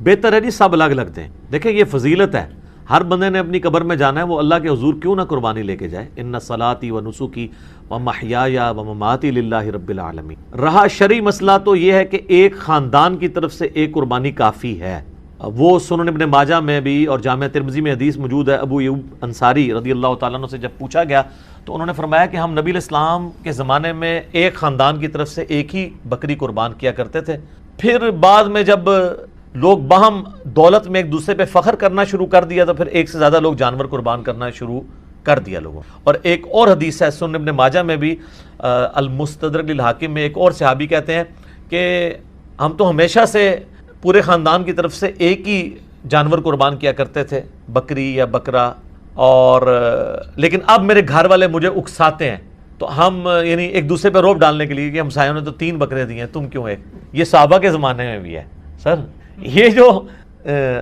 بہتر ہے جی سب الگ الگ دیں. دیکھیں یہ فضیلت ہے, ہر بندے نے اپنی قبر میں جانا ہے, وہ اللہ کے حضور کیوں نہ قربانی لے کے جائے. ان صلاتی و نسکی و محیای و مماتی للہ رب العالمین. رہا شرعی مسئلہ تو یہ ہے کہ ایک خاندان کی طرف سے ایک قربانی کافی ہے. وہ سنن ابن ماجہ میں بھی اور جامع ترمذی میں حدیث موجود ہے. ابو ایوب انصاری رضی اللہ تعالیٰ عنہ سے جب پوچھا گیا تو انہوں نے فرمایا کہ ہم نبی الاسلام کے زمانے میں ایک خاندان کی طرف سے ایک ہی بکری قربان کیا کرتے تھے. پھر بعد میں جب لوگ باہم دولت میں ایک دوسرے پہ فخر کرنا شروع کر دیا تو پھر ایک سے زیادہ لوگ جانور قربان کرنا شروع کر دیا لوگوں. اور ایک اور حدیث ہے سنن ابن ماجہ میں بھی المستدرک للحاکم میں, ایک اور صحابی کہتے ہیں کہ ہم تو ہمیشہ سے پورے خاندان کی طرف سے ایک ہی جانور قربان کیا کرتے تھے, بکری یا بکرا, اور لیکن اب میرے گھر والے مجھے اکساتے ہیں تو ہم یعنی ایک دوسرے پہ روب ڈالنے کے لیے کہ ہمسایوں نے تو 3 بکرے دیے ہیں تم کیوں ایک. یہ صحابہ کے زمانے میں بھی ہے سر. یہ جو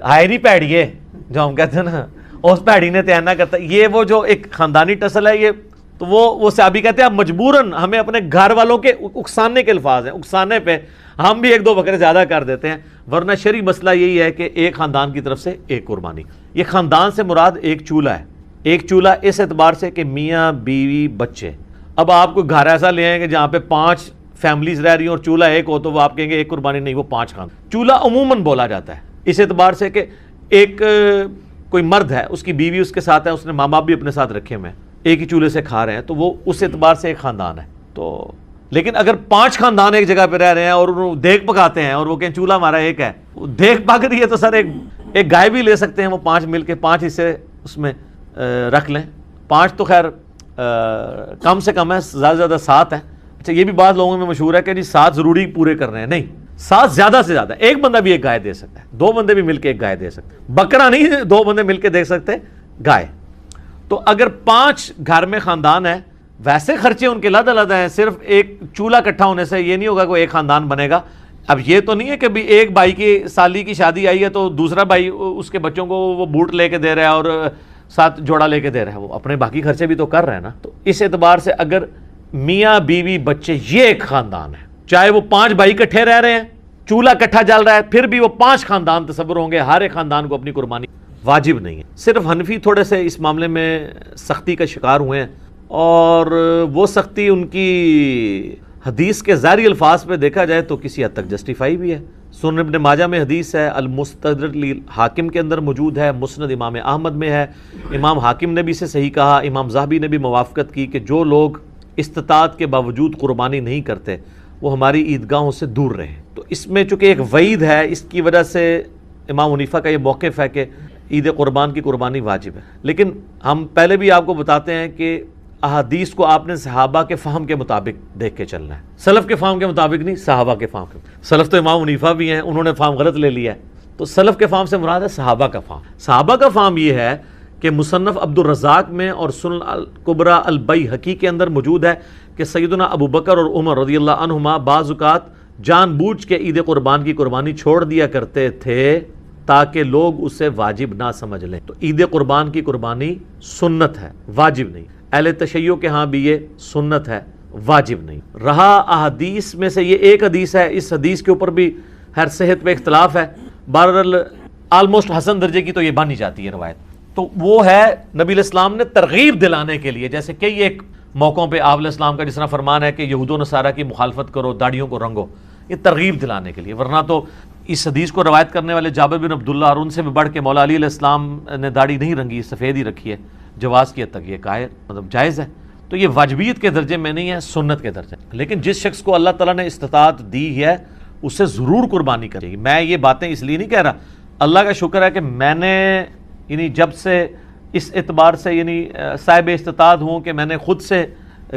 ہائری پیڑی ہے جو ہم کہتے ہیں نا, اس پیڑی نے تینا کرتا, یہ وہ جو ایک خاندانی ٹسل ہے یہ, تو وہ صحابی کہتے ہیں اب مجبوراً ہمیں اپنے گھر والوں کے اکسانے کے الفاظ ہیں, اکسانے پہ ہم بھی 1-2 بکرے زیادہ کر دیتے ہیں. ورنہ شرعی مسئلہ یہی ہے کہ ایک خاندان کی طرف سے ایک قربانی. یہ خاندان سے مراد ایک چولہا ہے. ایک چولہا اس اعتبار سے کہ میاں بیوی بچے. اب آپ کوئی گھر ایسا لے آئیں کہ جہاں پہ 5 فیملیز رہ رہی ہیں اور چولہا ایک ہو تو وہ آپ کہیں گے ایک قربانی نہیں, وہ 5 خاندان. چولہا عموماً بولا جاتا ہے اس اعتبار سے کہ ایک کوئی مرد ہے, اس کی بیوی اس کے ساتھ ہے, اس نے ماں باپ بھی اپنے ساتھ رکھے ہوئے ہیں, ایک ہی چولہے سے کھا رہے ہیں, تو وہ اس اعتبار سے ایک خاندان ہے. تو لیکن اگر 5 خاندان ایک جگہ پہ رہ رہے ہیں اور دیگ پکاتے ہیں اور وہ کہیں چولہا ہمارا ایک ہے, دیگ پک رہی ہے تو سر ایک گائے بھی لے سکتے ہیں, وہ 5 مل کے 5 حصے اس میں رکھ لیں. 5 تو خیر کم سے کم ہے, زیادہ سے زیادہ 7 ہے. اچھا یہ بھی بات لوگوں میں مشہور ہے کہ جی 7 ضروری پورے کر رہے ہیں, نہیں, 7 زیادہ سے زیادہ. ایک بندہ بھی ایک گائے دے سکتا ہے, 2 بندے بھی مل کے ایک گائے دے سکتے ہیں. بکرا نہیں 2 بندے مل کے دے سکتے گائے. تو اگر 5 گھر میں خاندان ہے, ویسے خرچے ان کے علیحدہ علیحدہ ہیں, صرف ایک چولہا اکٹھا ہونے سے یہ نہیں ہوگا کہ ایک خاندان بنے گا. اب یہ تو نہیں ہے کہ بھی ایک بھائی کی سالی کی شادی آئی ہے تو دوسرا بھائی اس کے بچوں کو وہ بوٹ لے کے دے رہا ہے اور 7 جوڑا لے کے دے رہا ہے, وہ اپنے باقی خرچے بھی تو کر رہے ہیں نا. تو اس اعتبار سے اگر میاں بیوی بچے یہ ایک خاندان ہے, چاہے وہ 5 بھائی اکٹھے رہ رہے ہیں, چولہا اکٹھا جل رہا ہے, پھر بھی وہ 5 خاندان تصور ہوں گے, ہر ایک خاندان کو اپنی قربانی واجب نہیں ہے. صرف حنفی تھوڑے سے اس معاملے میں سختی کا شکار ہوئے ہیں, اور وہ سختی ان کی حدیث کے ظاہری الفاظ پہ دیکھا جائے تو کسی حد تک جسٹیفائی بھی ہے. سنن ابن ماجہ میں حدیث ہے, المستدرک للحاکم کے اندر موجود ہے, مسند امام احمد میں ہے, امام حاکم نے بھی اسے صحیح کہا, امام ذہبی نے بھی موافقت کی کہ جو لوگ استطاعت کے باوجود قربانی نہیں کرتے وہ ہماری عیدگاہوں سے دور رہیں. تو اس میں چونکہ ایک وعید ہے, اس کی وجہ سے امام حنیفہ کا یہ موقف ہے کہ عید قربان کی قربانی واجب ہے. لیکن ہم پہلے بھی آپ کو بتاتے ہیں کہ احادیث کو آپ نے صحابہ کے فہم کے مطابق دیکھ کے چلنا ہے, سلف کے فہم کے مطابق نہیں, صحابہ کے فہم کے. سلف تو امام حنیفہ بھی ہیں, انہوں نے فہم غلط لے لیا ہے, تو سلف کے فہم سے مراد ہے صحابہ کا فہم. صحابہ کا فہم یہ ہے کہ مصنف عبد الرزاق میں اور سنن الکبریٰ البیہقی کے اندر موجود ہے کہ سیدنا ابو بکر اور عمر رضی اللہ عنہما بعض اوقات جان بوجھ کے عید قربان کی قربانی چھوڑ دیا کرتے تھے تاکہ لوگ اسے واجب نہ سمجھ لیں. تو عید قربان کی قربانی سنت ہے, واجب نہیں. اہل تشیع کے ہاں بھی یہ سنت ہے, واجب نہیں. رہا احادیث میں سے یہ ایک حدیث ہے, اس حدیث کے اوپر بھی ہر صحت پہ اختلاف ہے, بہرحال آلموسٹ حسن درجے کی تو یہ مانی جاتی ہے روایت. تو وہ ہے نبی علیہ السلام نے ترغیب دلانے کے لیے, جیسے کئی ایک موقعوں پہ آپ علیہ السلام کا جس طرح فرمان ہے کہ یہود و نصارہ کی مخالفت کرو, داڑھیوں کو رنگو, یہ ترغیب دلانے کے لیے. ورنہ تو اس حدیث کو روایت کرنے والے جابر بن عبداللہ اور ان سے بھی بڑھ کے مولا علی علیہ السلام نے داڑھی نہیں رنگی, سفید ہی رکھی ہے, جواز کی حد تک یہ مطلب جائز ہے. تو یہ واجبیت کے درجے میں نہیں ہے, سنت کے درجے. لیکن جس شخص کو اللہ تعالیٰ نے استطاعت دی ہے اسے ضرور قربانی کرے گی. میں یہ باتیں اس لیے نہیں کہہ رہا, اللہ کا شکر ہے کہ میں نے یعنی جب سے اس اعتبار سے یعنی صاحب استطاعت ہوں کہ میں نے خود سے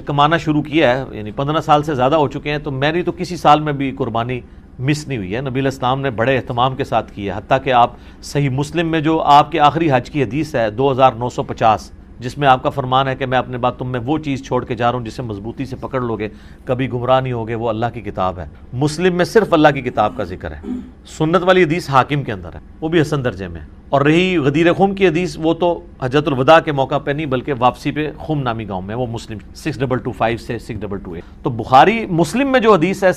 کمانا شروع کیا ہے, یعنی 15 سال سے زیادہ ہو چکے ہیں, تو میری تو کسی سال میں بھی قربانی مس نہیں ہوئی ہے. نبی علیہ السلام نے بڑے اہتمام کے ساتھ کی ہے, حتیٰ کہ آپ صحیح مسلم میں جو آپ کے آخری حج کی حدیث ہے 2950, جس میں آپ کا فرمان ہے کہ میں اپنے بعد تم میں وہ چیز چھوڑ کے جا رہا ہوں جسے مضبوطی سے پکڑ لوگے کبھی گمراہ نہیں ہوگے, وہ اللہ کی کتاب ہے. مسلم میں صرف اللہ کی کتاب کا ذکر ہے. سنت والی حدیث حاکم کے اندر ہے, وہ بھی حسن درجے میں. اور رہی غدیر خم کی حدیث, وہ تو حجۃ الوداع کے موقع پہ نہیں بلکہ واپسی پہ خم نامی گاؤں میں, وہ مسلم 6225 سے 6228. تو بخاری مسلم میں جو حدیث ہے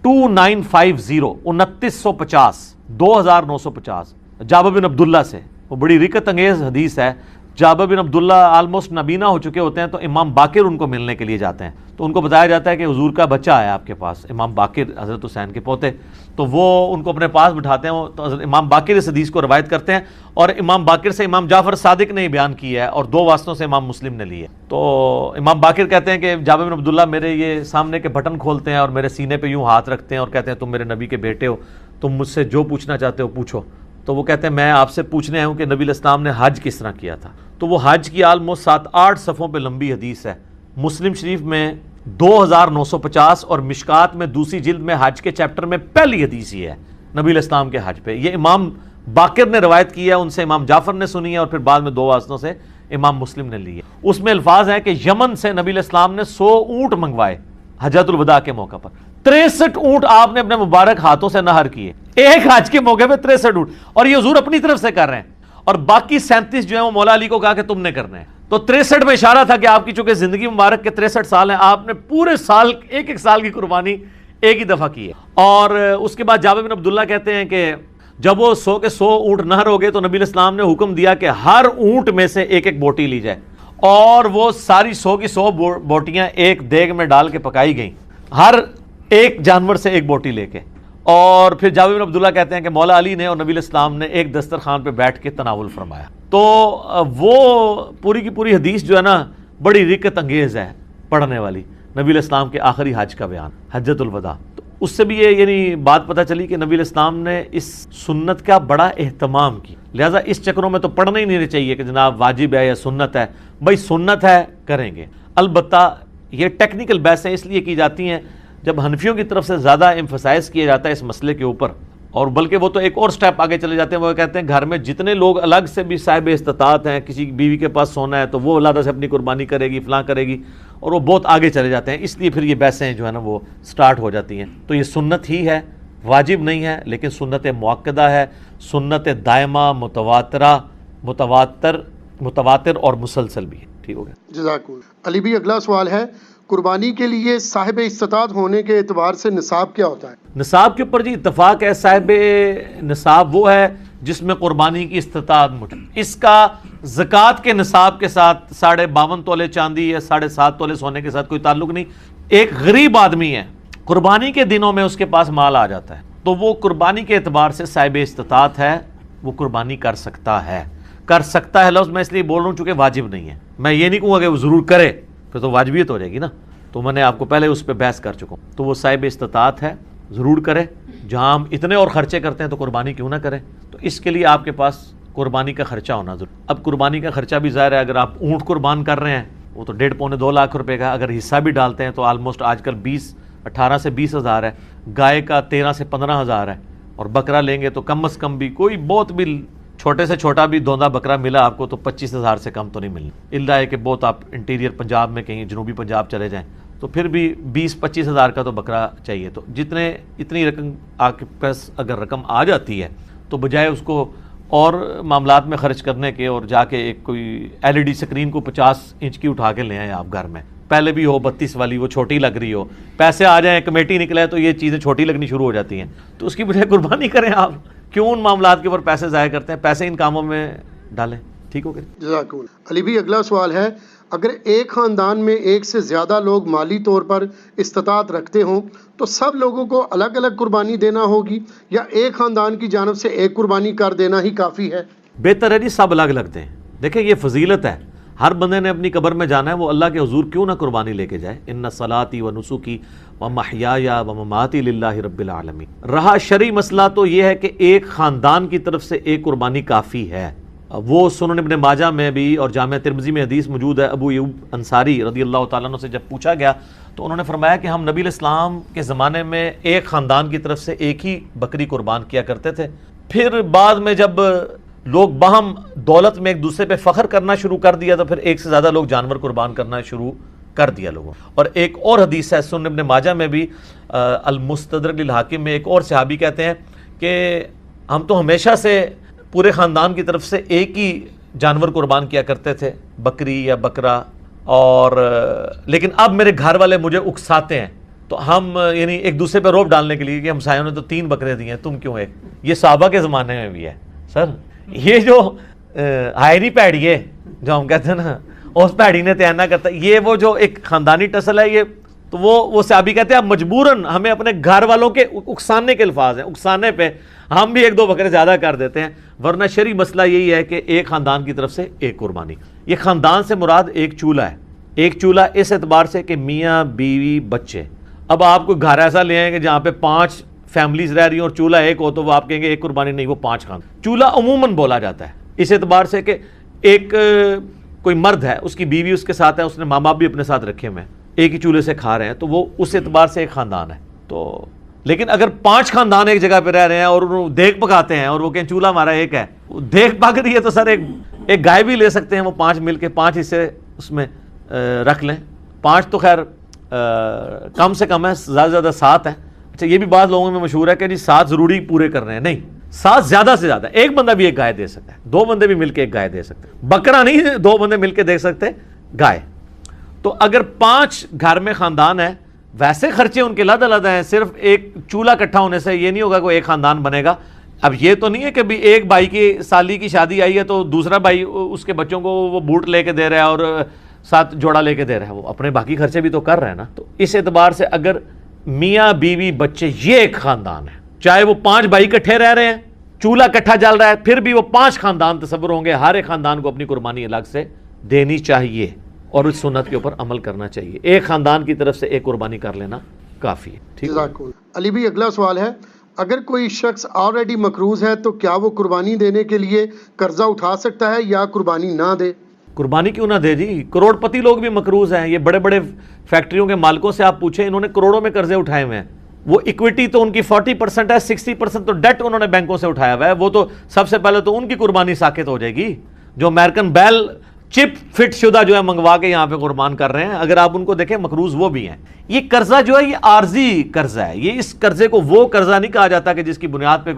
2950 2950 2950 جابر بن عبداللہ سے. وہ بڑی رکت انگیز حدیث ہے. جابر بن عبداللہ آلموسٹ نابینا ہو چکے ہوتے ہیں تو امام باقر ان کو ملنے کے لیے جاتے ہیں. تو ان کو بتایا جاتا ہے کہ حضور کا بچہ ہے آپ کے پاس, امام باقر حضرت حسین کے پوتے. تو وہ ان کو اپنے پاس بٹھاتے ہیں. تو حضرت امام باقر اس حدیث کو روایت کرتے ہیں, اور امام باقر سے امام جعفر صادق نے بیان کیا ہے, اور 2 واسطوں سے امام مسلم نے لی ہے. تو امام باقر کہتے ہیں کہ جابر بن عبداللہ میرے یہ سامنے کے بٹن کھولتے ہیں اور میرے سینے پہ یوں ہاتھ رکھتے ہیں اور کہتے ہیں تم میرے نبی کے بیٹے ہو, تم مجھ سے جو پوچھنا چاہتے ہو پوچھو. تو وہ کہتے ہیں میں آپ سے پوچھنے آیا ہوں کہ نبی علیہ السلام نے حج کس طرح کیا تھا. تو وہ حج کی آلموسٹ 7-8 صفحوں پہ لمبی حدیث ہے. مسلم شریف میں 2950 اور مشکات میں دوسری جلد میں حج کے چیپٹر میں پہلی حدیث یہ ہے نبی علیہ السلام کے حج پہ. یہ امام باقر نے روایت کی ہے, ان سے امام جعفر نے سنی ہے, اور پھر بعد میں 2 واسطوں سے امام مسلم نے لی ہے. اس میں الفاظ ہیں کہ یمن سے نبی علیہ السلام نے 100 اونٹ منگوائے حجۃ الوداع کے موقع پر. 63 اونٹ آپ نے اپنے مبارک ہاتھوں سے نہر کیے ایک حج کے موقع پہ. 63 اونٹ, اور یہ حضور اپنی طرف سے کر رہے ہیں, اور باقی 37 جو ہیں وہ مولا علی کو کہا کہ تم نے کرنے ہیں. تو 63 میں اشارہ تھا کہ آپ کی چونکہ زندگی مبارک کے 63 سال ہیں, آپ نے پورے سال ایک سال کی قربانی ایک ہی دفعہ کی ہے. اور اس کے بعد جابر بن عبداللہ کہتے ہیں کہ جب وہ 100 کے 100 اونٹ نہر ہو گئے تو نبی علیہ السلام نے حکم دیا کہ ہر اونٹ میں سے ایک ایک بوٹی لی جائے, اور وہ ساری 100 کی 100 بوٹیاں ایک دیگ میں ڈال کے پکائی گئیں, ہر ایک جانور سے ایک بوٹی لے کے. اور پھر جابر بن عبداللہ کہتے ہیں کہ مولا علی نے اور نبی علیہ السلام نے ایک دسترخوان پہ بیٹھ کے تناول فرمایا. تو وہ پوری کی پوری حدیث جو ہے نا بڑی رکت انگیز ہے پڑھنے والی, نبی علیہ السلام کے آخری حج کا بیان, حجۃ الوداع. تو اس سے بھی یہ یعنی بات پتہ چلی کہ نبی علیہ السلام نے اس سنت کا بڑا اہتمام کیا. لہٰذا اس چکروں میں تو پڑھنا ہی نہیں چاہیے کہ جناب واجب ہے یا سنت ہے. بھائی سنت ہے کریں گے. البتہ یہ ٹیکنیکل بحثیں اس لیے کی جاتی ہیں جب حنفیوں کی طرف سے زیادہ ایمفسائز کیا جاتا ہے اس مسئلے کے اوپر, اور بلکہ وہ تو ایک اور سٹیپ آگے چلے جاتے ہیں. وہ کہتے ہیں گھر میں جتنے لوگ الگ سے بھی صاحب استطاعت ہیں, کسی بیوی کے پاس سونا ہے تو وہ علادہ سے اپنی قربانی کرے گی, فلاں کرے گی, اور وہ بہت آگے چلے جاتے ہیں. اس لیے پھر یہ بحثیں جو ہے نا وہ سٹارٹ ہو جاتی ہیں. تو یہ سنت ہی ہے, واجب نہیں ہے, لیکن سنت مؤکدہ ہے, سنت دائمہ, متواتر اور مسلسل بھی ہے. ٹھیک ہو گیا, جزاک اللہ. علی بھی اگلا سوال ہے, قربانی کے لیے صاحب استطاعت ہونے کے اعتبار سے نصاب کیا ہوتا ہے؟ نصاب کے اوپر جی اتفاق ہے, صاحب نصاب وہ ہے جس میں قربانی کی استطاعت موجود. اس کا زکوٰۃ کے نصاب کے ساتھ 52.5 تولے چاندی یا 7.5 تولے سونے کے ساتھ کوئی تعلق نہیں. ایک غریب آدمی ہے, قربانی کے دنوں میں اس کے پاس مال آ جاتا ہے, تو وہ قربانی کے اعتبار سے صاحب استطاعت ہے, وہ قربانی کر سکتا ہے. کر سکتا ہے لفظ میں اس لیے بول رہا ہوں چونکہ واجب نہیں ہے. میں یہ نہیں کہوں گا کہ وہ ضرور کرے, پھر تو واجبیت ہو جائے گی نا. تو میں نے آپ کو پہلے اس پہ بحث کر چکا ہوں. تو وہ صاحب استطاعت ہے, ضرور کرے. جہاں ہم اتنے اور خرچے کرتے ہیں تو قربانی کیوں نہ کریں. تو اس کے لیے آپ کے پاس قربانی کا خرچہ ہونا ضرور. اب قربانی کا خرچہ بھی ظاہر ہے, اگر آپ اونٹ قربان کر رہے ہیں وہ تو 1.5-2 لاکھ روپے کا, اگر حصہ بھی ڈالتے ہیں تو آلموسٹ آج کل 18 سے 20 ہزار ہے, گائے کا 13 سے 15 ہزار ہے, اور بکرا لیں گے تو کم از کم بھی کوئی بہت بھی چھوٹے سے چھوٹا بھی دوندا بکرا ملا آپ کو تو 25 ہزار سے کم تو نہیں ملنا. اللہ ہے کہ بہت آپ انٹیریئر پنجاب میں کہیں جنوبی پنجاب چلے جائیں تو پھر بھی 20-25 ہزار کا تو بکرا چاہیے. تو اتنی رقم آپ کے پاس اگر رقم آ جاتی ہے تو بجائے اس کو اور معاملات میں خرچ کرنے کے اور جا کے ایک کوئی LED سکرین کو 50 انچ کی اٹھا کے لے آئیں آپ گھر میں, پہلے بھی ہو 32 والی, وہ چھوٹی لگ رہی ہو, پیسے آ جائیں, کمیٹی نکلے تو یہ چیزیں چھوٹی لگنی شروع ہو جاتی ہیں. تو اس کی بجائے قربانی کریں آپ. کیوں ان معاملات کے اوپر پیسے ضائع کرتے ہیں, پیسے ان کاموں میں ڈالیں. ٹھیک ہو گیا, جزاک اللہ. علی بھی اگلا سوال ہے, اگر ایک خاندان میں ایک سے زیادہ لوگ مالی طور پر استطاعت رکھتے ہوں تو سب لوگوں کو الگ الگ قربانی دینا ہوگی, یا ایک خاندان کی جانب سے ایک قربانی کر دینا ہی کافی ہے؟ بہتر ہے جی سب الگ الگ دیں. دیکھیں یہ فضیلت ہے, ہر بندے نے اپنی قبر میں جانا ہے, وہ اللہ کے حضور کیوں نہ قربانی لے کے جائے. ان صلاتی و نسکی و محیایا و مماتی للہ رب العالمین. رہا شرعی مسئلہ تو یہ ہے کہ ایک خاندان کی طرف سے ایک قربانی کافی ہے. وہ سنن ابن ماجہ میں بھی اور جامع ترمذی میں حدیث موجود ہے. ابو ایوب انصاری رضی اللہ تعالیٰ عنہ سے جب پوچھا گیا تو انہوں نے فرمایا کہ ہم نبی علیہ السلام کے زمانے میں ایک خاندان کی طرف سے ایک ہی بکری قربان کیا کرتے تھے. پھر بعد میں جب لوگ باہم دولت میں ایک دوسرے پہ فخر کرنا شروع کر دیا تو پھر ایک سے زیادہ لوگ جانور قربان کرنا شروع کر دیا لوگوں. اور ایک اور حدیث ہے سنن ابن ماجہ میں بھی, المستدرک للحاکم میں, ایک اور صحابی کہتے ہیں کہ ہم تو ہمیشہ سے پورے خاندان کی طرف سے ایک ہی جانور قربان کیا کرتے تھے, بکری یا بکرا, اور لیکن اب میرے گھر والے مجھے اکساتے ہیں تو ہم یعنی ایک دوسرے پہ روب ڈالنے کے لیے کہ ہمسایوں نے تو 3 بکرے دیے ہیں تم کیوں ایک. یہ صحابہ کے زمانے میں بھی ہے سر. یہ جو ہائری پیڑی ہے جو ہم کہتے ہیں نا اس پیڑی نے تیانہ کرتا ہے, یہ وہ جو ایک خاندانی ٹسل ہے, یہ تو وہ صحابی کہتے ہیں اب مجبوراً ہمیں اپنے گھر والوں کے اکسانے کے الفاظ ہیں, اکسانے پہ ہم بھی 1-2 بکرے زیادہ کر دیتے ہیں, ورنہ شرعی مسئلہ یہی ہے کہ ایک خاندان کی طرف سے ایک قربانی. یہ خاندان سے مراد ایک چولہا ہے, ایک چولہا اس اعتبار سے کہ میاں بیوی بچے. اب آپ کو گھر ایسا لے آئیں کہ جہاں پہ 5 فیملیز رہ رہی ہیں اور چولہا ایک ہو تو وہ آپ کہیں گے ایک قربانی نہیں, وہ 5 خاندان. چولہا عموماً بولا جاتا ہے اس اعتبار سے کہ ایک کوئی مرد ہے, اس کی بیوی اس کے ساتھ ہے, اس نے ماں باپ بھی اپنے ساتھ رکھے ہوئے ہیں, ایک ہی چولہے سے کھا رہے ہیں, تو وہ اس اعتبار سے ایک خاندان ہے. تو لیکن اگر 5 خاندان ایک جگہ پہ رہ رہے ہیں اور دیکھ پکاتے ہیں اور وہ کہیں چولہا ہمارا ایک ہے, دیکھ پک رہی ہے, تو سر ایک گائے بھی لے سکتے ہیں وہ 5 مل کے 5 حصے اس میں رکھ لیں. 5 تو خیر کم سے کم ہے, زیادہ سے زیادہ 7 ہے. اچھا یہ بھی بعض لوگوں میں مشہور ہے کہ جی 7 ضروری پورے کر رہے ہیں, نہیں, 7 زیادہ سے زیادہ. ایک بندہ بھی ایک گائے دے سکتا ہے, 2 بندے بھی مل کے ایک گائے دے سکتے ہیں, بکرا نہیں 2 بندے مل کے دے سکتے گائے. تو اگر 5 گھر میں خاندان ہے, ویسے خرچے ان کے علیحدہ علیحدہ ہیں, صرف ایک چولہا اکٹھا ہونے سے یہ نہیں ہوگا کہ ایک خاندان بنے گا. اب یہ تو نہیں ہے کہ بھی ایک بھائی کی سالی کی شادی آئی ہے تو دوسرا بھائی اس کے بچوں کو وہ بوٹ لے کے دے رہا ہے اور 7 جوڑا لے کے دے رہا ہے, وہ اپنے باقی خرچے بھی تو کر رہے ہیں نا. تو اس اعتبار سے اگر میاں بیوی بچے یہ ایک خاندان ہے, چاہے وہ 5 بھائی اکٹھے رہ رہے ہیں, چولہا اکٹھا جل رہا ہے, پھر بھی وہ 5 خاندان تصور ہوں گے. ہر ایک خاندان کو اپنی قربانی الگ سے دینی چاہیے اور اس سنت کے اوپر عمل کرنا چاہیے. ایک خاندان کی طرف سے ایک قربانی کر لینا کافی ہے. ٹھیک ہے علی بھائی, اگلا سوال ہے, اگر کوئی شخص آلریڈی مقروض ہے تو کیا وہ قربانی دینے کے لیے قرضہ اٹھا سکتا ہے یا قربانی نہ دے؟ قربانی کیوں نہ دے جی, کروڑ پتی لوگ بھی مقروض ہیں. یہ بڑے بڑے فیکٹریوں کے مالکوں سے آپ پوچھیں, انہوں نے کروڑوں میں قرضے اٹھائے ہوئے ہیں. وہ ایکویٹی تو ان کی 40% ہے, 60% تو ڈیٹ انہوں نے بینکوں سے اٹھایا ہوا ہے. وہ تو سب سے پہلے تو ان کی قربانی ساقط ہو جائے گی جو امریکن بیل چپ فٹ شدہ جو ہے منگوا کے یہاں پہ قربان کر رہے ہیں. اگر آپ ان کو دیکھیں مقروض وہ بھی ہیں. یہ قرضہ جو ہے یہ عارضی قرضہ ہے, یہ اس قرضے کو وہ قرضہ نہیں کہا جاتا کہ جس کی بنیاد پہ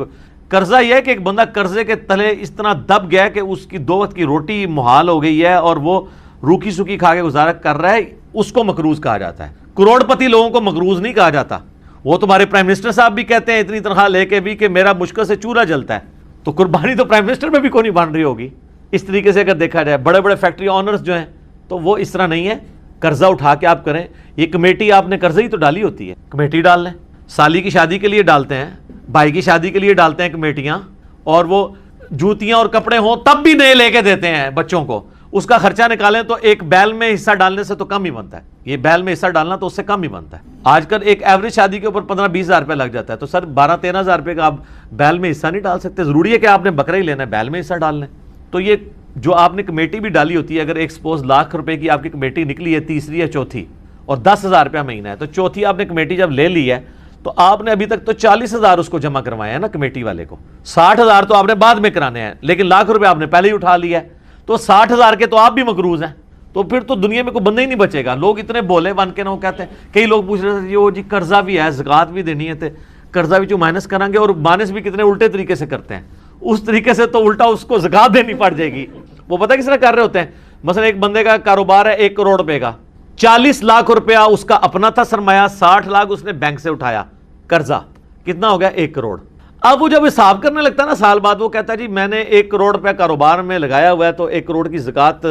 قرضہ یہ ہے کہ ایک بندہ قرضے کے تلے اس طرح دب گیا کہ اس کی 2 وقت کی روٹی محال ہو گئی ہے اور وہ روکی سوکی کھا کے گزارا کر رہا ہے, اس کو مقروض کہا جاتا ہے. کروڑ پتی لوگوں کو مقروض نہیں کہا جاتا. وہ تمہارے پرائم منسٹر صاحب بھی کہتے ہیں اتنی تنخواہ لے کے بھی کہ میرا مشکل سے چولہا جلتا ہے, تو قربانی تو پرائم منسٹر میں بھی کوئی نہیں بن رہی ہوگی. اس طریقے سے اگر دیکھا جائے بڑے بڑے فیکٹری آنرز جو ہیں تو وہ اس طرح نہیں ہے, قرضہ اٹھا کے آپ کریں. یہ کمیٹی آپ نے قرضے ہی تو ڈالی ہوتی ہے, کمیٹی ڈال لیں. سالی کی شادی کے لیے ڈالتے ہیں, بھائی کی شادی کے لیے ڈالتے ہیں کمیٹیاں, اور وہ جوتیاں اور کپڑے ہوں تب بھی نئے لے کے دیتے ہیں بچوں کو. اس کا خرچہ نکالیں تو ایک بیل میں حصہ ڈالنے سے تو کم ہی بنتا ہے. یہ بیل میں حصہ ڈالنا تو اس سے کم ہی بنتا ہے. آج کل ایک ایوریج شادی کے اوپر 15-20 ہزار روپے لگ جاتا ہے, تو سر 12-13 ہزار روپے کا آپ بیل میں حصہ نہیں ڈال سکتے. ضروری ہے کہ آپ نے بکرا ہی لینا ہے, بیل میں حصہ ڈال لیں. تو یہ جو آپ نے کمیٹی بھی ڈالی ہوتی ہے, اگر ایک سپوز ₹1,00,000 کی آپ کی کمیٹی نکلی ہے, تیسری یا چوتھی, اور 10,000 روپیہ مہینہ ہے, تو چوتھی آپ نے کمیٹی جب لے لی ہے تو آپ نے ابھی تک تو 40,000 اس کو جمع کروایا ہے نا کمیٹی والے کو. 60,000 تو آپ نے بعد میں کرانے ہیں, لیکن ₹1,00,000 آپ نے پہلے ہی اٹھا لیا ہے, تو 60,000 کے تو آپ بھی مقروض ہیں. تو پھر تو دنیا میں کوئی بندہ ہی نہیں بچے گا. لوگ اتنے بولے بن کے نا, وہ کہتے ہیں, کئی لوگ پوچھ رہے تھے جی قرضہ بھی ہے, زکوٰۃ بھی دینی ہے, تو قرضہ بھی جو مائنس کریں گے, اور مائنس بھی کتنے الٹے طریقے سے کرتے ہیں. اس طریقے سے تو الٹا اس کو زکوٰۃ دینی پڑ جائے گی. وہ پتہ کس طرح کر رہے ہوتے ہیں, مثلا ایک بندے کا کاروبار ہے 1 کروڑ روپے کا, 40 لاکھ روپیہ اس کا اپنا تھا سرمایہ, 60 لاکھ اس نے بینک سے اٹھایا قرضہ, کتنا ہو گیا 1 کروڑ. اب وہ جب حساب کرنے لگتا ہے نا سال بعد, وہ کہتا ہے جی میں نے 1 کروڑ روپے کاروبار میں لگایا ہوا ہے, تو 1 کروڑ کی زکوٰۃ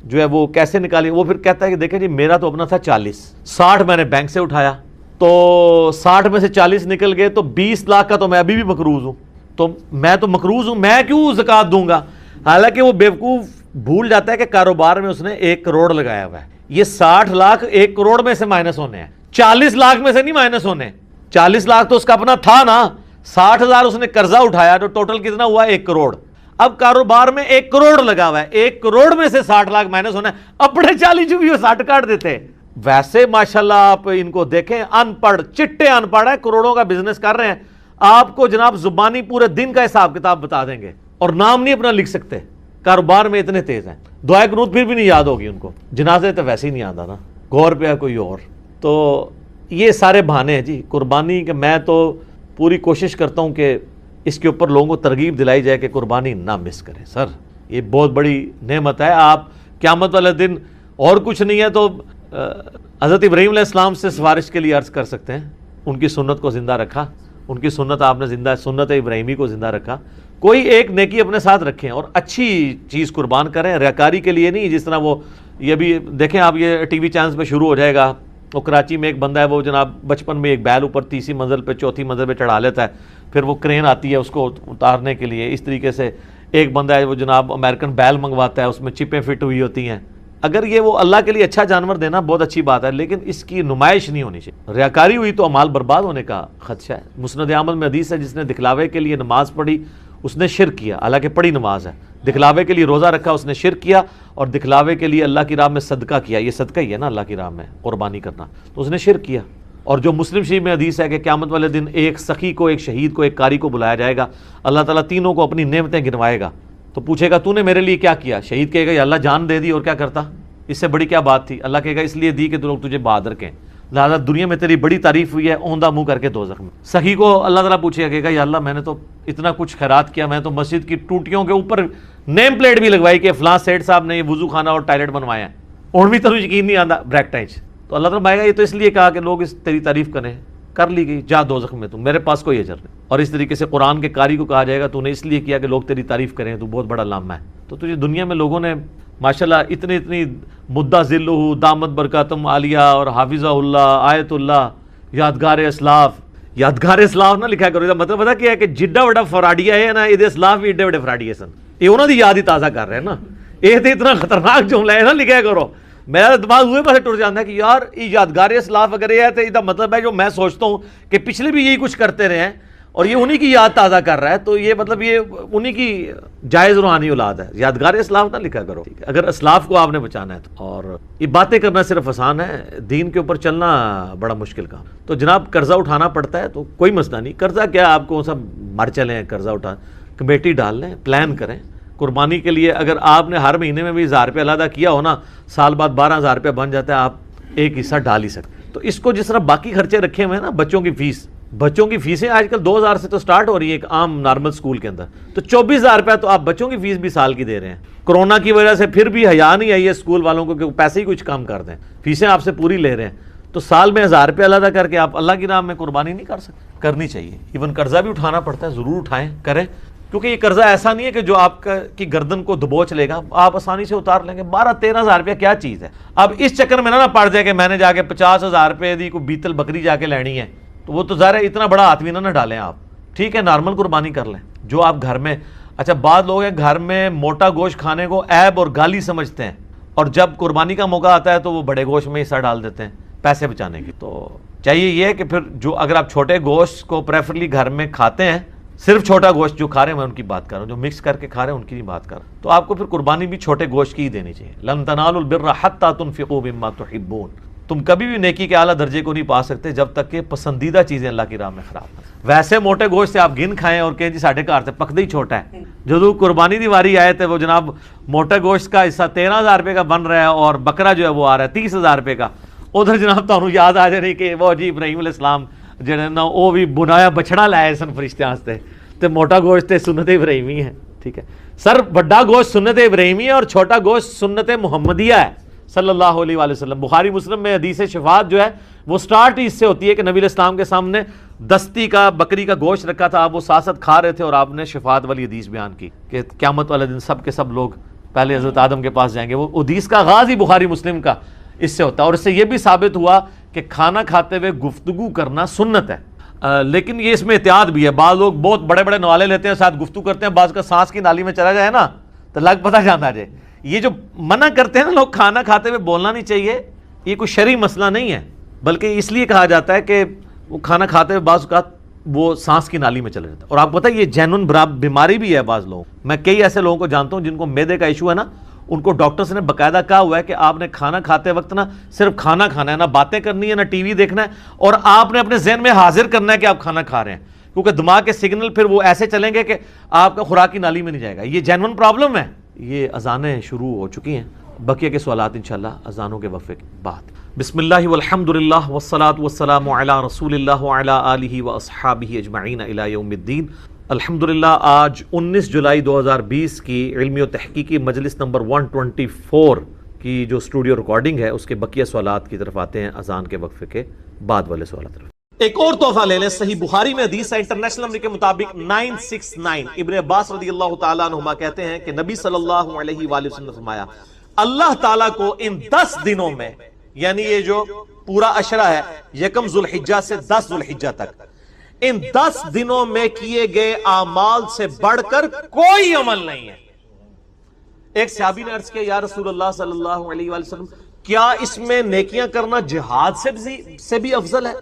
جو ہے وہ کیسے نکالی. وہ پھر کہتا ہے کہ دیکھیں جی میرا تو اپنا تھا 40, 60 میں نے بینک سے اٹھایا, تو 60 میں سے 40 نکل گئے, تو 20 لاکھ کا تو میں ابھی بھی مقروض ہوں. تو میں تو مقروض ہوں, میں کیوں زکوٰۃ دوں گا. حالانکہ وہ بیوقوف بھول جاتا ہے کہ کاروبار میں اس نے 1 کروڑ لگایا ہوا ہے. یہ 60 لاکھ 1 کروڑ میں سے مائنس ہونے ہیں, 40 لاکھ میں سے نہیں مائنس ہونے. 40 لاکھ تو اس کا اپنا تھا نا, 60,000 اس نے قرضہ اٹھایا, تو ٹوٹل کتنا ہوا 1 کروڑ. اب کاروبار میں 1 کروڑ لگا ہوا ہے, 1 کروڑ میں سے 60 لاکھ مائنس ہونا ہے, اپنے 40 جو بھی وہ 60 کاٹ دیتے. ویسے ماشاءاللہ آپ ان کو دیکھیں, ان پڑھ چٹے ان پڑھ ہے, کروڑوں کا بزنس کر رہے ہیں, آپ کو جناب زبانی پورے دن کا حساب کتاب بتا دیں گے, اور نام نہیں اپنا لکھ سکتے. کاروبار میں اتنے تیز ہیں, دعائے قنوت پھر بھی نہیں یاد ہوگی ان کو, جنازے تو ویسے ہی نہیں آتا نا, غور پہ ہے کوئی اور. تو یہ سارے بہانے ہیں جی قربانی کے. میں تو پوری کوشش کرتا ہوں کہ اس کے اوپر لوگوں کو ترغیب دلائی جائے کہ قربانی نہ مس کریں. سر یہ بہت بڑی نعمت ہے. آپ قیامت والے دن اور کچھ نہیں ہے تو حضرت ابراہیم علیہ السلام سے سفارش کے لیے عرض کر سکتے ہیں، ان کی سنت کو زندہ رکھا، ان کی سنت آپ نے زندہ، سنت ابراہیمی کو زندہ رکھا. کوئی ایک نیکی اپنے ساتھ رکھیں اور اچھی چیز قربان کریں، ریاکاری کے لیے نہیں. جس طرح وہ یہ بھی دیکھیں آپ، یہ ٹی وی چینلز پہ شروع ہو جائے گا. وہ کراچی میں ایک بندہ ہے، وہ جناب بچپن میں ایک بیل اوپر تیسری منزل پہ چوتھی منزل پہ چڑھا لیتا ہے، پھر وہ کرین آتی ہے اس کو اتارنے کے لیے. اس طریقے سے ایک بندہ ہے وہ جناب امریکن بیل منگواتا ہے، اس میں چپیں فٹ ہوئی ہوتی ہیں. اگر یہ وہ اللہ کے لیے اچھا جانور دینا بہت اچھی بات ہے، لیکن اس کی نمائش نہیں ہونی چاہیے. ریاکاری ہوئی تو اعمال برباد ہونے کا خدشہ ہے. مسند احمد میں حدیث ہے، جس نے دکھلاوے کے لیے نماز پڑھی اس نے شرک کیا، حالانکہ پڑھی نماز ہے. دکھلاوے کے لیے روزہ رکھا اس نے شرک کیا، اور دکھلاوے کے لیے اللہ کی راہ میں صدقہ کیا، یہ صدقہ ہی ہے نا اللہ کی راہ میں قربانی کرنا، تو اس نے شرک کیا. اور جو مسلم شریف میں حدیث ہے کہ قیامت والے دن ایک سخی کو، ایک شہید کو، ایک قاری کو بلایا جائے گا، اللہ تعالیٰ تینوں کو اپنی نعمتیں گنوائے گا. تو پوچھے گا تو نے میرے لیے کیا کیا؟ شہید کہے گا یا اللہ جان دے دی، اور کیا کرتا، اس سے بڑی کیا بات تھی؟ اللہ کہے گا اس لیے دی کہ لوگ تجھے بہادر کہیں، لہٰذا دنیا میں تیری بڑی تعریف ہوئی ہے، اوندھا منہ کر کے دوزخ میں. سخی کو اللہ تعالیٰ پوچھے گا، کہے گا یا اللہ میں نے تو اتنا کچھ خیرات کیا، میں تو مسجد کی ٹوٹیوں کے اوپر نیم پلیٹ بھی لگوائی کہ فلاں سیٹ صاحب نے یہ وضو خانہ اور ٹائلٹ بنوایا ہے، اور بھی تو یقین نہیں آتا بریکٹائنچ. تو اللہ تعالیٰ مائے گا یہ تو اس لیے کہا کہ لوگ اس تیری تعریف کریں، کر لی گئی، جا دوزخ میں، تم میرے پاس کوئی اجر نہیں. اور اس طریقے سے قرآن کے قاری کو کہا جائے گا تو نے اس لیے کیا کہ لوگ تیری تعریف کریں، تو بہت بڑا لامہ ہے. تو تجھے دنیا میں لوگوں نے ماشاءاللہ اتنی مدہ ذلہ دامت برکاتم عالیہ اور حافظہ اللہ، آیت اللہ، یادگار اسلاف. یادگار اسلاف نہ لکھا کرو، مطلب پتا کیا ہے کہ جڈا بڑا فراڈیا ہے نا، یہ اسلاف بھی ایڈے بڑے فراڈیے سن، یہ انہوں نے یاد ہی تازہ کر رہے ہیں نا. یہ تو اتنا خطرناک جملہ ہے نا لکھا کرو. میرا دماغ ہوئے پاسے ٹر جاتا ہے کہ یار یہ یادگار اسلاف اگر یہ ہے تو یہ مطلب ہے جو میں سوچتا ہوں کہ پچھلے بھی یہی کچھ کرتے رہے ہیں اور یہ انہی کی یاد تازہ کر رہا ہے، تو یہ مطلب یہ انہی کی جائز روحانی اولاد ہے. یادگار اسلاف نہ لکھا کرو اگر اسلاف کو آپ نے بچانا ہے تو. اور یہ باتیں کرنا صرف آسان ہے، دین کے اوپر چلنا بڑا مشکل کام. تو جناب قرضہ اٹھانا پڑتا ہے تو کوئی مسئلہ نہیں، قرضہ کیا آپ کو سب مر چلیں، قرضہ اٹھا کمیٹی ڈال لیں، پلان کریں قربانی کے لیے. اگر آپ نے ہر مہینے میں بھی 1000 روپے علیحدہ کیا ہو نا، سال بعد 12,000 روپے بن جاتا ہے، آپ ایک حصہ ڈال ہی سکتے. تو اس کو جس طرح باقی خرچے رکھے ہوئے ہیں نا، بچوں کی فیس، بچوں کی فیسیں آج کل 2000 سے تو سٹارٹ ہو رہی ہے ایک عام نارمل سکول کے اندر، تو 24,000 روپے تو آپ بچوں کی فیس بھی سال کی دے رہے ہیں. کرونا کی وجہ سے پھر بھی حیا نہیں آئی ہے اسکول والوں کو کہ پیسے ہی کچھ کم کر دیں، فیسیں آپ سے پوری لے رہے ہیں. تو سال میں 1000 روپے علیحدہ کر کے آپ اللہ کی راہ میں قربانی نہیں کر سکتے، کرنی چاہیے. ایون قرضہ بھی اٹھانا پڑتا ہے، ضرور اٹھائیں، کریں، کیونکہ یہ قرضہ ایسا نہیں ہے کہ جو آپ کی گردن کو دبوچ لے گا، آپ آسانی سے اتار لیں گے. 12-13,000 روپیہ کیا چیز ہے؟ اب اس چکر میں نہ پڑ جائے کہ میں نے جا کے 50,000 روپے دی کوئی بیتل بکری جا کے لینی ہے، تو وہ تو ظاہر ہے اتنا بڑا ہاتھ بھی نہ ڈالیں آپ. ٹھیک ہے نارمل قربانی کر لیں جو آپ گھر میں. اچھا بعض لوگ ہیں گھر میں موٹا گوشت کھانے کو عیب اور گالی سمجھتے ہیں، اور جب قربانی کا موقع آتا ہے تو وہ بڑے گوشت میں حصہ ڈال دیتے ہیں پیسے بچانے کی. تو چاہیے یہ ہے کہ پھر جو اگر آپ چھوٹے گوشت کو پریفرلی گھر میں کھاتے ہیں، صرف چھوٹا گوشت جو کھا رہے ہیں میں ان کی بات کر رہا ہوں، جو مکس کر کے کھا رہے ہیں ان کی نہیں بات کر رہا ہوں، تو آپ کو پھر قربانی بھی چھوٹے گوشت کی ہی دینی چاہیے. لن تنالوا البر حتی تنفقوا مما تحبون. تم کبھی بھی نیکی کے اعلیٰ درجے کو نہیں پا سکتے جب تک کہ پسندیدہ چیزیں اللہ کی راہ میں خراب نہ. ویسے موٹے گوشت سے آپ گن کھائیں اور کہیں جی ساڑھے گھر سے پکدا ہی چھوٹا ہے. جو قربانی دی واری آئے تھے وہ جناب موٹے گوشت کا حصہ 13,000 روپے کا بن رہا ہے اور بکرا جو ہے وہ آ رہا ہے 30,000 روپے کا. ادھر جناب تمہیں یاد آ جائے کہ وہ جی ابراہیم علیہ السلام جڑے نا وہ بھی بنایا بچڑا لائے سن فرشتیاں واسطے، تے موٹا گوشت سنت ابراہیمی ہے. ٹھیک ہے سر، بڑا گوشت سنت ابراہیمی ہے اور چھوٹا گوشت سنت محمدیہ ہے صلی اللہ علیہ وآلہ وسلم. بخاری مسلم میں حدیث شفاعت جو ہے وہ سٹارٹ ہی اس سے ہوتی ہے کہ نبی علیہ السلام کے سامنے دستی کا بکری کا گوشت رکھا تھا، آپ وہ ساتھ کھا رہے تھے اور آپ نے شفاعت والی حدیث بیان کی کہ قیامت والے دن سب کے سب لوگ پہلے حضرت آدم کے پاس جائیں گے. وہ حدیث کا آغاز ہی بخاری مسلم کا اس سے ہوتا ہے. اور اس سے یہ بھی ثابت ہوا کہ کھانا کھاتے ہوئے گفتگو کرنا سنت ہے، لیکن یہ اس میں احتیاط بھی ہے. بعض لوگ بہت بڑے بڑے نوالے لیتے ہیں، ساتھ گفتگو کرتے ہیں، بعض کا سانس کی نالی میں چلا جائے نا تو لگ پتہ جانا جائے. یہ جو منع کرتے ہیں نا لوگ کھانا کھاتے ہوئے بولنا نہیں چاہیے، یہ کوئی شرعی مسئلہ نہیں ہے، بلکہ اس لیے کہا جاتا ہے کہ وہ کھانا کھاتے ہوئے بعض اوقات وہ سانس کی نالی میں چلے جاتا ہے. اور آپ کو پتہ ہے یہ جینون بیماری بھی ہے بعض لوگوں. میں کئی ایسے لوگوں کو جانتا ہوں جن کو معدے کا ایشو ہے نا، ان کو ڈاکٹرز نے باقاعدہ کہا ہوا ہے کہ آپ نے کھانا کھاتے وقت نا صرف کھانا کھانا ہے، نہ باتیں کرنی ہے، نہ ٹی وی دیکھنا ہے، اور آپ نے اپنے ذہن میں حاضر کرنا ہے کہ آپ کھانا کھا رہے ہیں، کیونکہ دماغ کے سگنل پھر وہ ایسے چلیں گے کہ آپ کا خوراک کی نالی میں نہیں جائے گا. یہ جینون پرابلم ہے. یہ اذانیں شروع ہو چکی ہیں، بقیہ کے سوالات انشاءاللہ اذانوں کے وقفے کے بعد. بسم اللہ والحمد للہ والصلاة والسلام علی رسول اللہ وعلی آلہ واصحابہ اجمعین الی یوم الدین. الحمدللہ آج 19 جولائی 2020 کی علمی و تحقیقی مجلس نمبر 124 کی جو اسٹوڈیو ریکارڈنگ ہے اس کے بقیہ سوالات کی طرف آتے ہیں اذان کے وقفے کے بعد والے سوالات طرف۔ ایک اور تحفہ لے لیں، صحیح بخاری میں حدیث ہے انٹرنیشنل نمبر کے مطابق 969، ابن عباس رضی اللہ تعالیٰ عنہما کہتے ہیں کہ نبی صلی اللہ علیہ وآلہ وسلم نے فرمایا اللہ تعالیٰ کو ان 10 دنوں میں، یعنی یہ جو پورا عشرہ ہے 1 ذوالحجہ سے 10 ذوالحجہ تک، ان 10 دنوں میں کیے گئے اعمال سے بڑھ کر کوئی عمل نہیں ہے۔ ایک صحابی نے عرض کیا یا رسول اللہ صلی اللہ علیہ وآلہ وسلم کیا اس میں نیکیاں کرنا جہاد سے بھی افضل ہے؟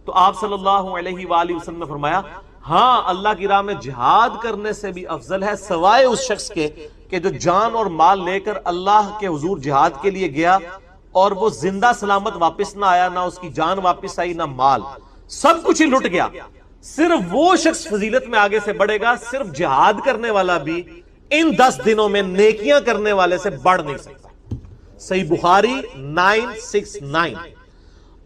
تو آپ صلی اللہ علیہ وآلہ وسلم نے فرمایا ہاں اللہ کی راہ میں جہاد کرنے سے بھی افضل ہے، سوائے اس شخص کے کہ جو جان اور مال لے کر اللہ کے حضور جہاد کے لیے گیا اور وہ زندہ سلامت واپس نہ آیا، نہ اس کی جان واپس آئی نہ مال، سب کچھ ہی لٹ گیا، صرف وہ شخص فضیلت میں آگے سے بڑھے گا۔ صرف جہاد کرنے والا بھی ان 10 دنوں میں نیکیاں کرنے والے سے بڑھ نہیں سکتا۔ صحیح بخاری 969۔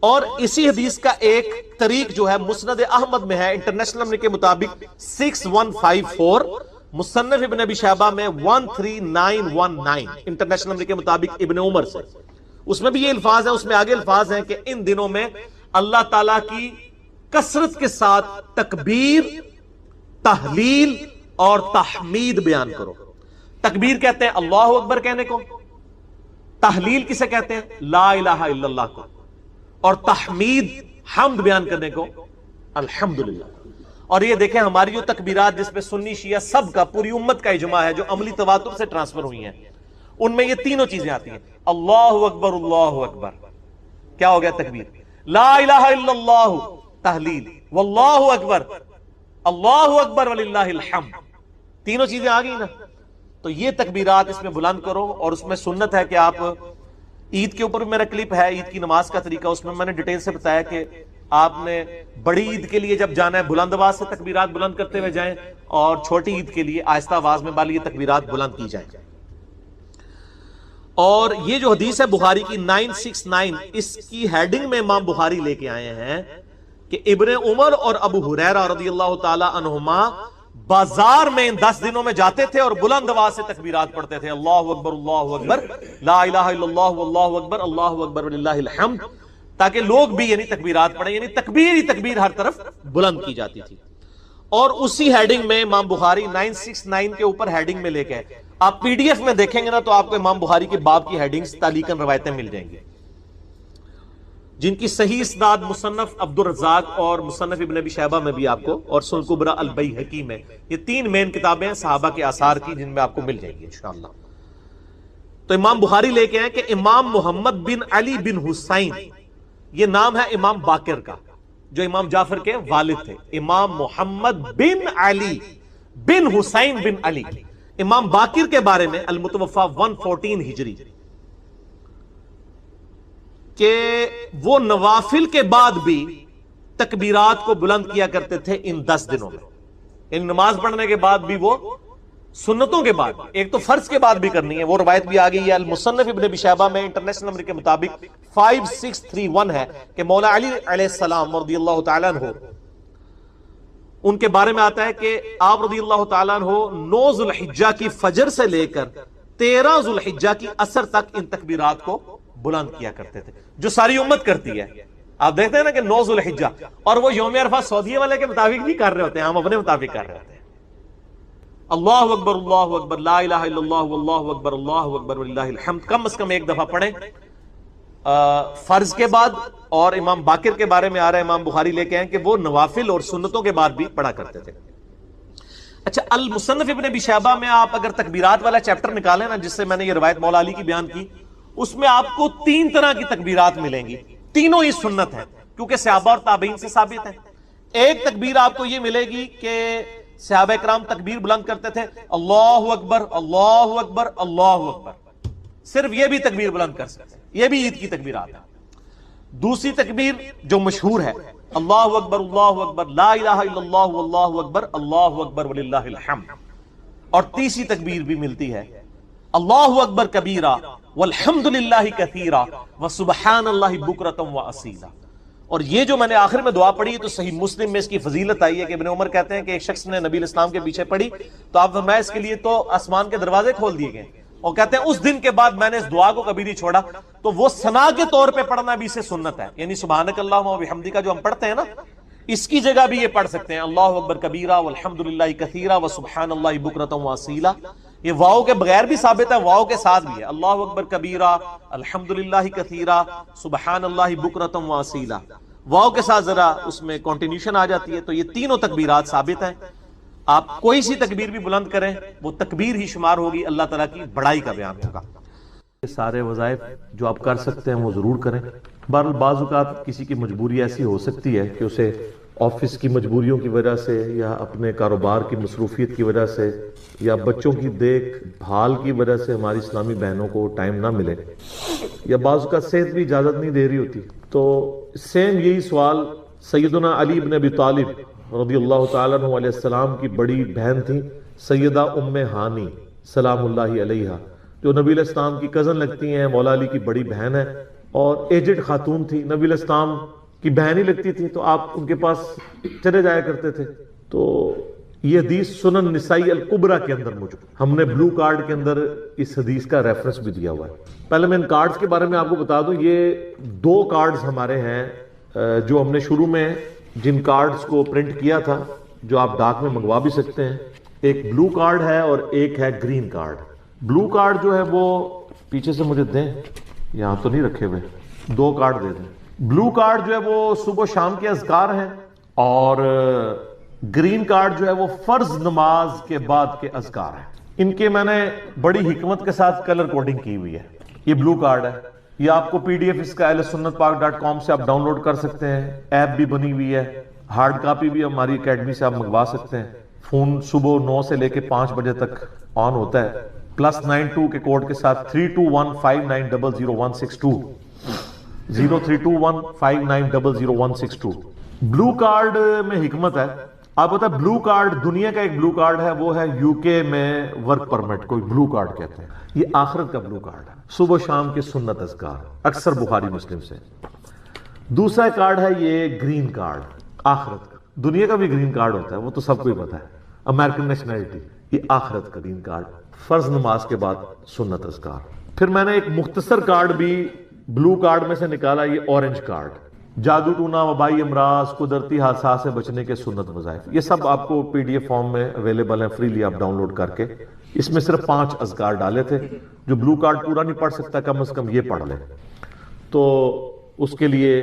اور اسی حدیث کا ایک طریق جو ہے مسند احمد میں ہے انٹرنیشنل نمبر کے مطابق 6154، مصنف ابن ابی شیبہ میں 13919، انٹرنیشنل نمبر کے مطابق ابن عمر سے، اس میں بھی یہ الفاظ ہیں، اس میں آگے الفاظ ہیں کہ ان دنوں میں اللہ تعالیٰ کی کثرت کے ساتھ تکبیر، تحلیل اور تحمید بیان کرو۔ تکبیر کہتے ہیں اللہ اکبر کہنے کو، تحلیل کسے کہتے ہیں لا الہ الا اللہ کو، اور تحمید حمد بیان کرنے کو الحمدللہ۔ اور یہ دیکھیں ہماری جو تکبیرات جس پہ سنی شیعہ سب کا پوری امت کا اجماع ہے جو عملی تواتر سے ٹرانسفر ہوئی ہیں، ان میں یہ تینوں چیزیں آتی ہیں، اللہ اکبر اللہ اکبر کیا ہو گیا تکبیر، لا الہ الا اللہ تحلیل، واللہ اکبر اللہ اکبر وللہ الحمد، تینوں چیزیں آ گئی نا۔ تو یہ تکبیرات اس میں بلند کرو، اور اس میں سنت ہے کہ آپ عید کے اوپر بھی میرا کلپ ہے عید کی نماز کا طریقہ، اس میں میں نے ڈیٹیل سے بتایا کہ آپ نے بڑی عید کے لیے جب جانا ہے بلند آواز سے تکبیرات بلند کرتے ہوئے جائیں، اور چھوٹی عید کے لیے آہستہ آواز میں یہ تکبیرات بلند کی جائیں۔ اور یہ جو حدیث ہے بخاری کی 969، اس کی ہیڈنگ میں امام بخاری لے کے آئے ہیں کہ ابن عمر اور ابو ہریرہ رضی اللہ تعالی عنہما بازار میں ان 10 دنوں میں جاتے تھے اور بلند آواز سے تکبیرات پڑھتے تھے، اللہ اکبر لا الہ الا اللہ واللہ اکبر اللہ اکبر وللہ الحمد، تاکہ لوگ بھی یعنی تکبیرات پڑھیں، یعنی تکبیر ہی تکبیر ہر طرف بلند کی جاتی تھی۔ اور اسی ہیڈنگ میں امام بخاری 969 کے اوپر ہیڈنگ میں لے کے آپ پی ڈی ایف میں دیکھیں گے نا تو آپ کو امام بخاری کے باب کی ہیڈنگز تعلیقاً روایتیں مل جائیں گی، جن کی صحیح اسناد مصنف عبد الرزاق اور مصنف ابن ابی شیبہ میں بھی آپ کو، اور سنن کبری البیہقی میں، یہ 3 مین کتابیں ہیں صحابہ کے آثار کی جن میں آپ کو مل جائیں گی انشاءاللہ۔ تو امام بخاری لے کے آئے کہ امام محمد بن علی بن حسین، یہ نام ہے امام باقر کا جو امام جعفر کے والد تھے، امام محمد بن علی بن حسین بن علی۔ امام باقر کے بارے میں المتوفا 114 ہجری کہ وہ نوافل کے بعد بھی تکبیرات کو بلند کیا کرتے تھے ان 10 دنوں میں، یعنی نماز پڑھنے کے بعد بھی وہ سنتوں کے بعد، ایک تو فرض کے بعد بھی کرنی ہے، وہ روایت بھی آ گئی ہے المصنف ابن ابی شیبہ میں انٹرنیشنل نمبر کے مطابق 5631 ہے کہ مولا علی علیہ السلام رضی اللہ تعالیٰ عنہ، ان کے بارے میں آتا ہے کہ آپ رضی اللہ تعالیٰ عنہ 9 ذوالحجہ کی فجر سے لے کر 13 ذوالحجہ کی عصر تک ان تکبیرات کو بلند کیا کرتے تھے، جو ساری امت کرتی ہے۔ آپ دیکھتے ہیں نا کہ 9 ذوالحجہ، اور وہ یوم عرفہ سعودیہ والے کے مطابق بھی کر رہے ہوتے ہیں، ہم اپنے مطابق کر رہے ہوتے ہیں، اللہ اکبر لا الہ الا اللہ واللہ اکبر اللہ اکبر وللہ الحمد، کم از کم ایک دفعہ پڑھیں فرض کے بعد۔ اور امام باقر کے بارے میں آ رہا ہے امام بخاری لے کے ہیں کہ وہ نوافل اور سنتوں کے بعد بھی پڑھا کرتے تھے۔ اچھا، المصنف ابن ابی شیبہ میں آپ اگر تکبیرات والا چیپٹر نکالیں نا، جس سے میں نے یہ روایت مولا علی کی بیان کی، اس میں آپ کو 3 طرح کی تکبیرات ملیں گی، تینوں ہی سنت ہیں کیونکہ صحابہ اور تابعین سے ثابت ہیں۔ ایک تکبیر آپ کو یہ ملے گی کہ صحابہ کرام تکبیر بلند کرتے تھے، اللہ اکبر اللہ اکبر اللہ اکبر، صرف یہ بھی تکبیر بلند کر سکتے ہیں، یہ بھی عید کی تکبیرات ہیں۔ دوسری تکبیر جو مشہور ہے اللہ اکبر لا الہ الا اللہ واللہ اکبر اللہ اکبر وللہ الحمد، اور تیسری تکبیر بھی ملتی ہے اللہ اکبر کبیرہ والحمد للہ کثیرہ وسبحان اللہ بکرۃ واصیلا۔ اور یہ جو میں نے آخر میں دعا پڑھی تو صحیح مسلم میں اس کی فضیلت آئی ہے کہ ابن عمر کہتے ہیں کہ ایک شخص نے نبی الاسلام کے پیچھے پڑھی تو آپ فرمایا اس کے لیے تو آسمان کے دروازے کھول دیے گئے، اور کہتے ہیں اس دن کے بعد میں نے اس دعا کو کبھی نہیں چھوڑا. تو وہ ثنا کے طور پہ پڑھنا بھی اسے سنت ہے, یعنی سبحانک اللہم و بحمدک جو ہم پڑھتے ہیں نا, اس کی جگہ بھی یہ پڑھ سکتے ہیں اللہ اکبر کبیرہ والحمدللہ کثیرہ وسبحان اللہ بکرۃ واصیلا. یہ واؤ کے بغیر بھی ثابت ہے, واؤ کے ساتھ بھی ہے. اللہ اکبر کبیرہ الحمدللہ کثیرہ سبحان اللہ بکرۃ واصیلا, واؤ کے ساتھ ذرا اس میں کنٹینیوشن آ جاتی ہے. تو یہ تینوں تکبیرات ثابت ہیں. آپ کوئی سی تکبیر بھی بلند کریں وہ تکبیر ہی شمار ہوگی, اللہ تعالیٰ کی بڑائی کا بیان ہوگا. یہ سارے وظائف جو آپ کر سکتے ہیں وہ ضرور کریں. بہرحال بعض اوقات کسی کی مجبوری ایسی ہو سکتی ہے کہ اسے آفس کی مجبوریوں کی وجہ سے یا اپنے کاروبار کی مصروفیت کی وجہ سے یا بچوں کی دیکھ بھال کی وجہ سے ہماری اسلامی بہنوں کو ٹائم نہ ملے, یا بعض اوقات صحت بھی اجازت نہیں دے رہی ہوتی. تو سیم یہی سوال سیدنا علی بن ابی طالب رضی اللہ تعالیٰ عنہ علیہ السلام کی بڑی بہن تھی سیدہ ام ہانی سلام اللہ علیہا, جو نبی علیہ السلام کی کزن لگتی ہیں, مولا علی کی بڑی بہن ہے اور ایجڈ خاتون تھی, نبی علیہ السلام کی بہن ہی لگتی تھی, تو آپ ان کے پاس چلے جایا کرتے تھے. تو یہ حدیث سنن نسائی الکبریٰ کے اندر موجود, ہم نے بلو کارڈ کے اندر اس حدیث کا ریفرنس بھی دیا ہوا ہے. پہلے میں ان کارڈز کے بارے میں آپ کو بتا دوں, یہ 2 کارڈز ہمارے ہیں جو ہم نے شروع میں جن کارڈز کو پرنٹ کیا تھا, جو آپ ڈاک میں منگوا بھی سکتے ہیں. ایک بلو کارڈ ہے اور ایک ہے گرین کارڈ. بلو کارڈ جو ہے وہ پیچھے سے مجھے دیں, یہاں تو نہیں رکھے ہوئے, 2 کارڈ دے دیں. بلو کارڈ جو ہے وہ صبح و شام کے اذکار ہیں, اور گرین کارڈ جو ہے وہ فرض نماز کے بعد کے اذکار ہیں. ان کے میں نے بڑی حکمت کے ساتھ کلر کوڈنگ کی ہوئی ہے. یہ بلو کارڈ ہے, یہ آپ کو PDF اس کا ahlsunnatpak.com سے آپ ڈاؤن لوڈ کر سکتے ہیں. ایپ بھی بنی ہوئی ہے, ہارڈ کاپی بھی ہماری اکیڈمی سے آپ منگوا سکتے ہیں. فون صبح 9 سے لے کے 5 بجے تک آن ہوتا ہے, +92 کے کوڈ کے ساتھ 32159000162 032159000162. بلو کارڈ میں حکمت ہے. آپ بتا, بلو کارڈ دنیا کا ایک بلو کارڈ ہے, وہ ہے UK میں ورک پرمٹ, کوئی بلو کارڈ کہتے ہیں. یہ آخرت کا بلو کارڈ ہے, صبح شام کے سنت اذکار, اکثر بخاری مسلم سے. دوسرا کارڈ ہے یہ گرین کارڈ, آخرت کا. دنیا کا بھی گرین کارڈ ہوتا ہے, وہ تو سب کو ہی پتا ہے, امریکن نیشنلٹی. یہ آخرت کا گرین کارڈ, فرض نماز کے بعد سنت اذکار. پھر میں نے ایک مختصر کارڈ بھی بلو کارڈ میں سے نکالا, یہ اورنج کارڈ, جادو ٹونا وبائی امراض قدرتی حادثات سے بچنے کے سنت وظائف. یہ سب آپ کو PDF فارم میں اویلیبل ہیں, فریلی آپ ڈاؤن لوڈ کر کے. اس میں صرف 5 اذکار ڈالے تھے. جو بلو کارڈ پورا نہیں پڑھ سکتا کم از کم یہ پڑھ لے, تو اس کے لیے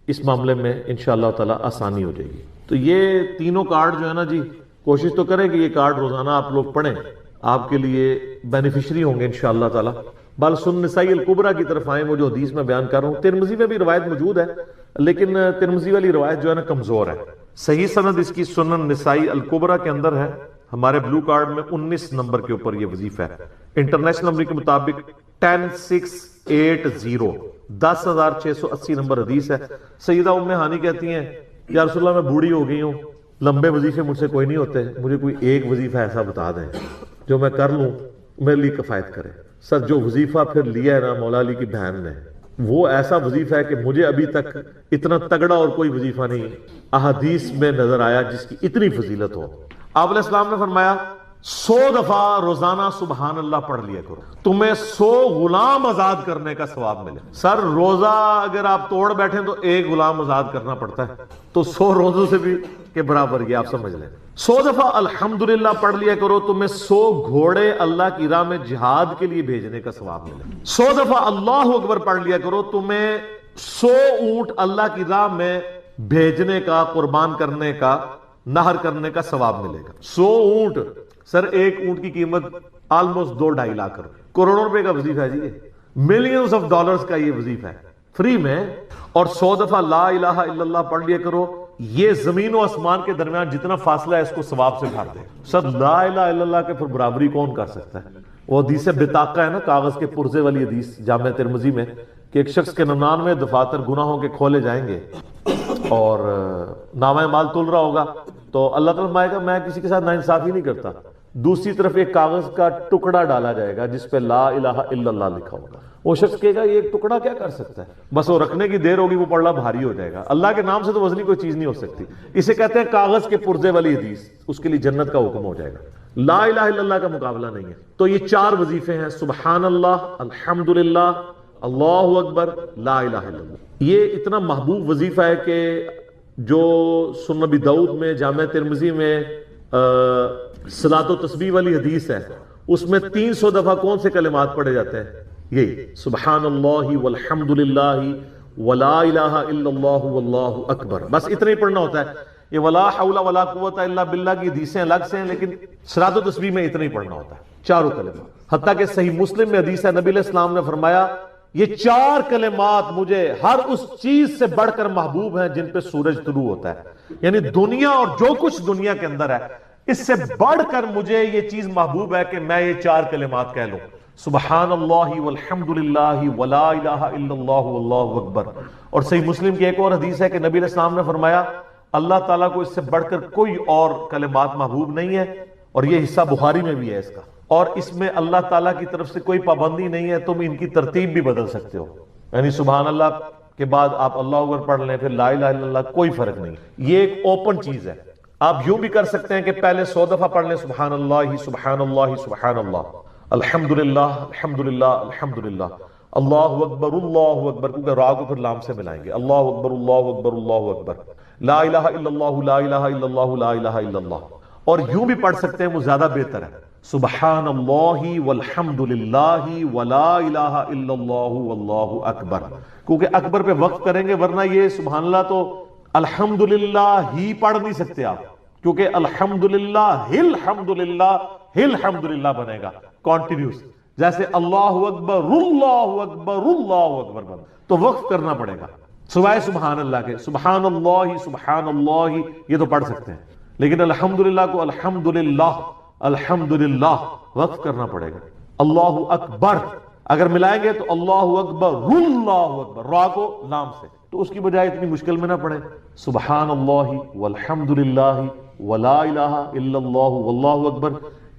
اس معاملے میں انشاءاللہ تعالی آسانی ہو جائے گی. تو یہ تینوں کارڈ جو ہے نا جی, کوشش تو کریں کہ یہ کارڈ روزانہ آپ لوگ پڑھیں, آپ کے لیے بینیفیشری ہوں گے انشاءاللہ تعالی. بل سنن نسائی الکبریٰ کی طرف آئیں, وہ جو حدیث میں بیان کر رہا ہوں. ترمذی میں بھی روایت موجود ہے, لیکن ترمذی والی روایت جو ہے نا کمزور ہے. صحیح سند اس کی سنن نسائی الکبریٰ کے اندر ہے. ہمارے بلو کارڈ میں 19 نمبر کے اوپر یہ وظیفہ ہے. انٹرنیشنل نمبر کے مطابق 10680 10680 نمبر حدیث ہے. سیدہ ام ہانی کہتی ہیں یا رسول اللہ میں بوڑھی ہو گئی ہوں, لمبے وظیفے مجھ سے کوئی نہیں ہوتے, مجھے کوئی ایک وظیفہ ایسا بتا دیں جو میں کر لوں, میرے لیے کفایت کرے. سر جو وظیفہ پھر لیا ہے نا مولا علی کی بہن نے, وہ ایسا وظیفہ ہے کہ مجھے ابھی تک اتنا تگڑا اور کوئی وظیفہ نہیں احادیث میں نظر آیا جس کی اتنی فضیلت ہو. آپ علیہ السلام نے فرمایا 100 دفعہ روزانہ سبحان اللہ پڑھ لیا کرو, تمہیں 100 غلام آزاد کرنے کا ثواب ملے. سر روزہ اگر آپ توڑ بیٹھیں تو ایک غلام آزاد کرنا پڑتا ہے, تو 100 روزوں سے بھی کے برابر یہ آپ سمجھ لیں. 100 دفعہ الحمدللہ پڑھ لیا کرو, تمہیں 100 گھوڑے اللہ کی راہ میں جہاد کے لیے بھیجنے کا ثواب ملے. 100 دفعہ اللہ اکبر پڑھ لیا کرو, تمہیں 100 اونٹ اللہ کی راہ میں بھیجنے کا, قربان کرنے کا, نہر کرنے کا ثواب ملے گا. 100 اونٹ, سر ایک اونٹ کی قیمت آلموسٹ 2-2.5 لاکھ کروڑوں روپے کا وظیفہ ہے جی, ملینز آف ڈالرز کا یہ وظیفہ ہے فری میں. اور 100 دفعہ لا الہ الا اللہ پڑھ لیا کرو, یہ زمین و آسمان کے درمیان جتنا فاصلہ ہے اس کو ثواب سے بھر دے. سر لا الہ الا اللہ کے پھر برابری کون کر سکتا ہے. وہ حدیث بطاقہ ہے نا, کاغذ کے پرزے والی حدیث جامع ترمذی میں, کہ ایک شخص کے 99 دفاتر گناہوں کے کھولے جائیں گے اور نامہ مال تل رہا ہوگا, تو اللہ تعالیٰ فرمائے گا میں کسی کے ساتھ ناانصافی نہیں کرتا. دوسری طرف ایک کاغذ کا ٹکڑا ڈالا جائے گا جس پہ لا الہ الا اللہ لکھا ہوگا. وہ شخص کہے گا یہ ایک ٹکڑا کیا کر سکتا ہے, بس وہ رکھنے کی دیر ہوگی, وہ پڑھنا بھاری ہو جائے گا. اللہ کے نام سے تو وزنی کوئی چیز نہیں ہو سکتی. اسے کہتے ہیں کاغذ کے پرزے والی حدیث, اس کے لیے جنت کا حکم ہو جائے گا. لا الہ الا اللہ کا مقابلہ نہیں ہے. تو یہ 4 وظیفے ہیں، سبحان اللہ، الحمدللہ، اللہ اکبر، لا الہ الا اللہ. یہ اتنا محبوب وظیفہ ہے کہ جو سنن نبی داؤد میں، جامع ترمذی میں صلاۃ و تسبیح والی حدیث ہے، اس میں 300 دفعہ کون سے کلمات پڑھے جاتے ہیں؟ یہی سبحان اللہ والحمدللہ ولا الہ الا اللہ واللہ اکبر. بس اتنا ہی پڑھنا ہوتا ہے. یہ ولا حول ولا قوت الا باللہ کی حدیثیں الگ سے ہیں، لیکن صلاۃ و تسبیح میں اتنا ہی پڑھنا ہوتا ہے، 4 کلمات. حتیٰ کہ صحیح مسلم میں حدیث ہے، نبی علیہ السلام نے فرمایا یہ 4 کلمات مجھے ہر اس چیز سے بڑھ کر محبوب ہیں جن پہ سورج طلوع ہوتا ہے. یعنی دنیا اور جو کچھ دنیا کے اندر ہے اس سے بڑھ کر مجھے یہ چیز محبوب ہے کہ میں یہ 4 کلمات کہہ لوں، سبحان اللہ والحمدللہ ولا الہ الا اللہ واللہ اکبر. اور صحیح مسلم کی ایک اور حدیث ہے کہ نبی علیہ السلام نے فرمایا اللہ تعالیٰ کو اس سے بڑھ کر کوئی اور کلمات محبوب نہیں ہے. اور یہ حصہ بخاری میں بھی ہے اس کا، اور اس میں اللہ تعالیٰ کی طرف سے کوئی پابندی نہیں ہے، تم ان کی ترتیب بھی بدل سکتے ہو. یعنی سبحان اللہ کے بعد آپ اللہ اکبر پڑھ لیں، پھر لا الہ الا اللہ، کوئی فرق نہیں. یہ ایک اوپن چیز ہے. آپ یوں بھی کر سکتے ہیں کہ پہلے 100 دفعہ پڑھ لیں سبحان اللہ سبحان اللہ سبحان اللہ، الحمدللہ الحمدللہ الحمدللہ، اللہ اکبر، کیونکہ را کو پھر لام سے ملائیں گے، اللہ اکبر اللہ اکبر اللہ اکبر، لا الہ الا اللہ لا الہ الا اللہ لا الہ الا اللہ. اور یوں بھی پڑھ سکتے ہیں، وہ زیادہ بہتر ہے، سبحان اللہ والحمدللہ ولا الہ الا اللہ واللہ اکبر. کیونکہ اکبر پہ وقف کریں گے، ورنہ یہ سبحان اللہ تو الحمدللہ ہی پڑھ نہیں سکتے آپ، کیونکہ الحمدللہ الحمدللہ بنے گا کنٹینیوس، جیسے اللہ اکبر اللہ اکبر اللہ اکبر بنے. تو وقف کرنا پڑے گا سوائے سبحان اللہ کے. سبحان اللہ یہ تو پڑھ سکتے ہیں، لیکن الحمدللہ کو الحمدللہ الحمدللہ وقف کرنا پڑے گا. اللہ اکبر اگر ملائیں گے تو اللہ اکبر را کو لام سے، تو اس کی بجائے اتنی مشکل میں نہ پڑھیں، سبحان اللہ والحمدللہ ولا الہ الا اللہ واللہ اکبر.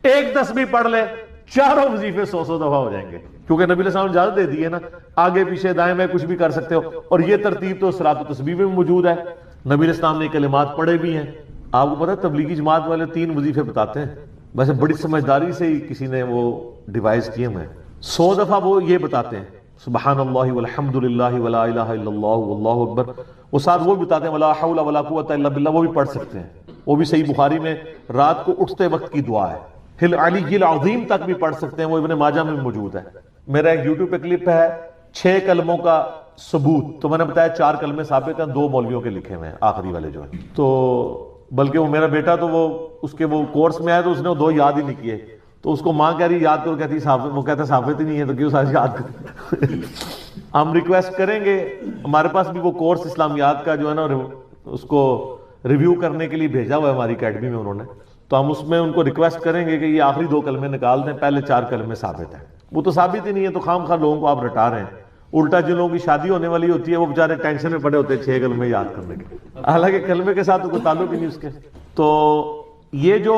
ایک تسبیح پڑھ لیں، 4 وظیفے 100 دفعہ ہو جائیں گے، کیونکہ نبی علیہ السلام نے اجازت دے دی ہے نا، آگے پیچھے دائیں میں کچھ بھی کر سکتے ہو. اور یہ ترتیب تو صلاۃ و تسبیح میں موجود ہے، نبی علیہ السلام نے کلمات پڑھے بھی ہیں. آپ کو پتہ ہے تبلیغی جماعت والے 3 وظیفے بتاتے ہیں، ویسے بڑی سمجھداری سے ہی کسی نے وہ ڈیوائز کیے ہوئے ہیں. 100 دفعہ وہ یہ بتاتے ہیں سبحان اللہ والحمدللہ ولا الہ الا اللہ واللہ اکبر. وہ ساتھ وہ بھی بتاتے ہیں ولا حول ولا قوت الا باللہ، وہ بھی پڑھ سکتے ہیں. وہ بھی صحیح بخاری میں رات کو اٹھتے وقت کی دعا ہے، ہل علی العظیم تک بھی پڑھ سکتے ہیں، وہ ابن ماجہ میں موجود ہے. میرا ایک یوٹیوب پہ کلپ ہے 6 کلموں کا ثبوت، تو میں نے بتایا 4 کلمے ثابت ہیں، 2 مولویوں کے لکھے ہوئے ہیں آخری والے جو ہیں. تو بلکہ وہ میرا بیٹا تو وہ اس کے وہ کورس میں آیا تو اس نے 2 یاد ہی نہیں کیے، تو اس کو ماں کہہ رہی یاد کرو، کہتی ثابت، وہ کہتا ثابت ہی نہیں ہے تو کیوں ساری یاد کریں. ہم ریکویسٹ کریں گے، ہمارے پاس بھی وہ کورس اسلامیات کا جو ہے نا اس کو ریویو کرنے کے لیے بھیجا ہوا ہے ہماری اکیڈمی میں انہوں نے، تو ہم اس میں ان کو ریکویسٹ کریں گے کہ یہ آخری 2 کلمے نکال دیں، پہلے 4 کلمے ثابت ہیں. وہ تو ثابت ہی نہیں ہے، تو خام خواہ لوگوں کو آپ رٹا رہے ہیں. الٹا جن لوگوں کی شادی ہونے والی ہوتی ہے وہ بیچارے ٹینشن میں پڑے ہوتے ہیں 6 کلمے یاد کرنے کے، حالانکہ کلمے کے ساتھ کوئی تعلق ہی نہیں اس کے. تو یہ جو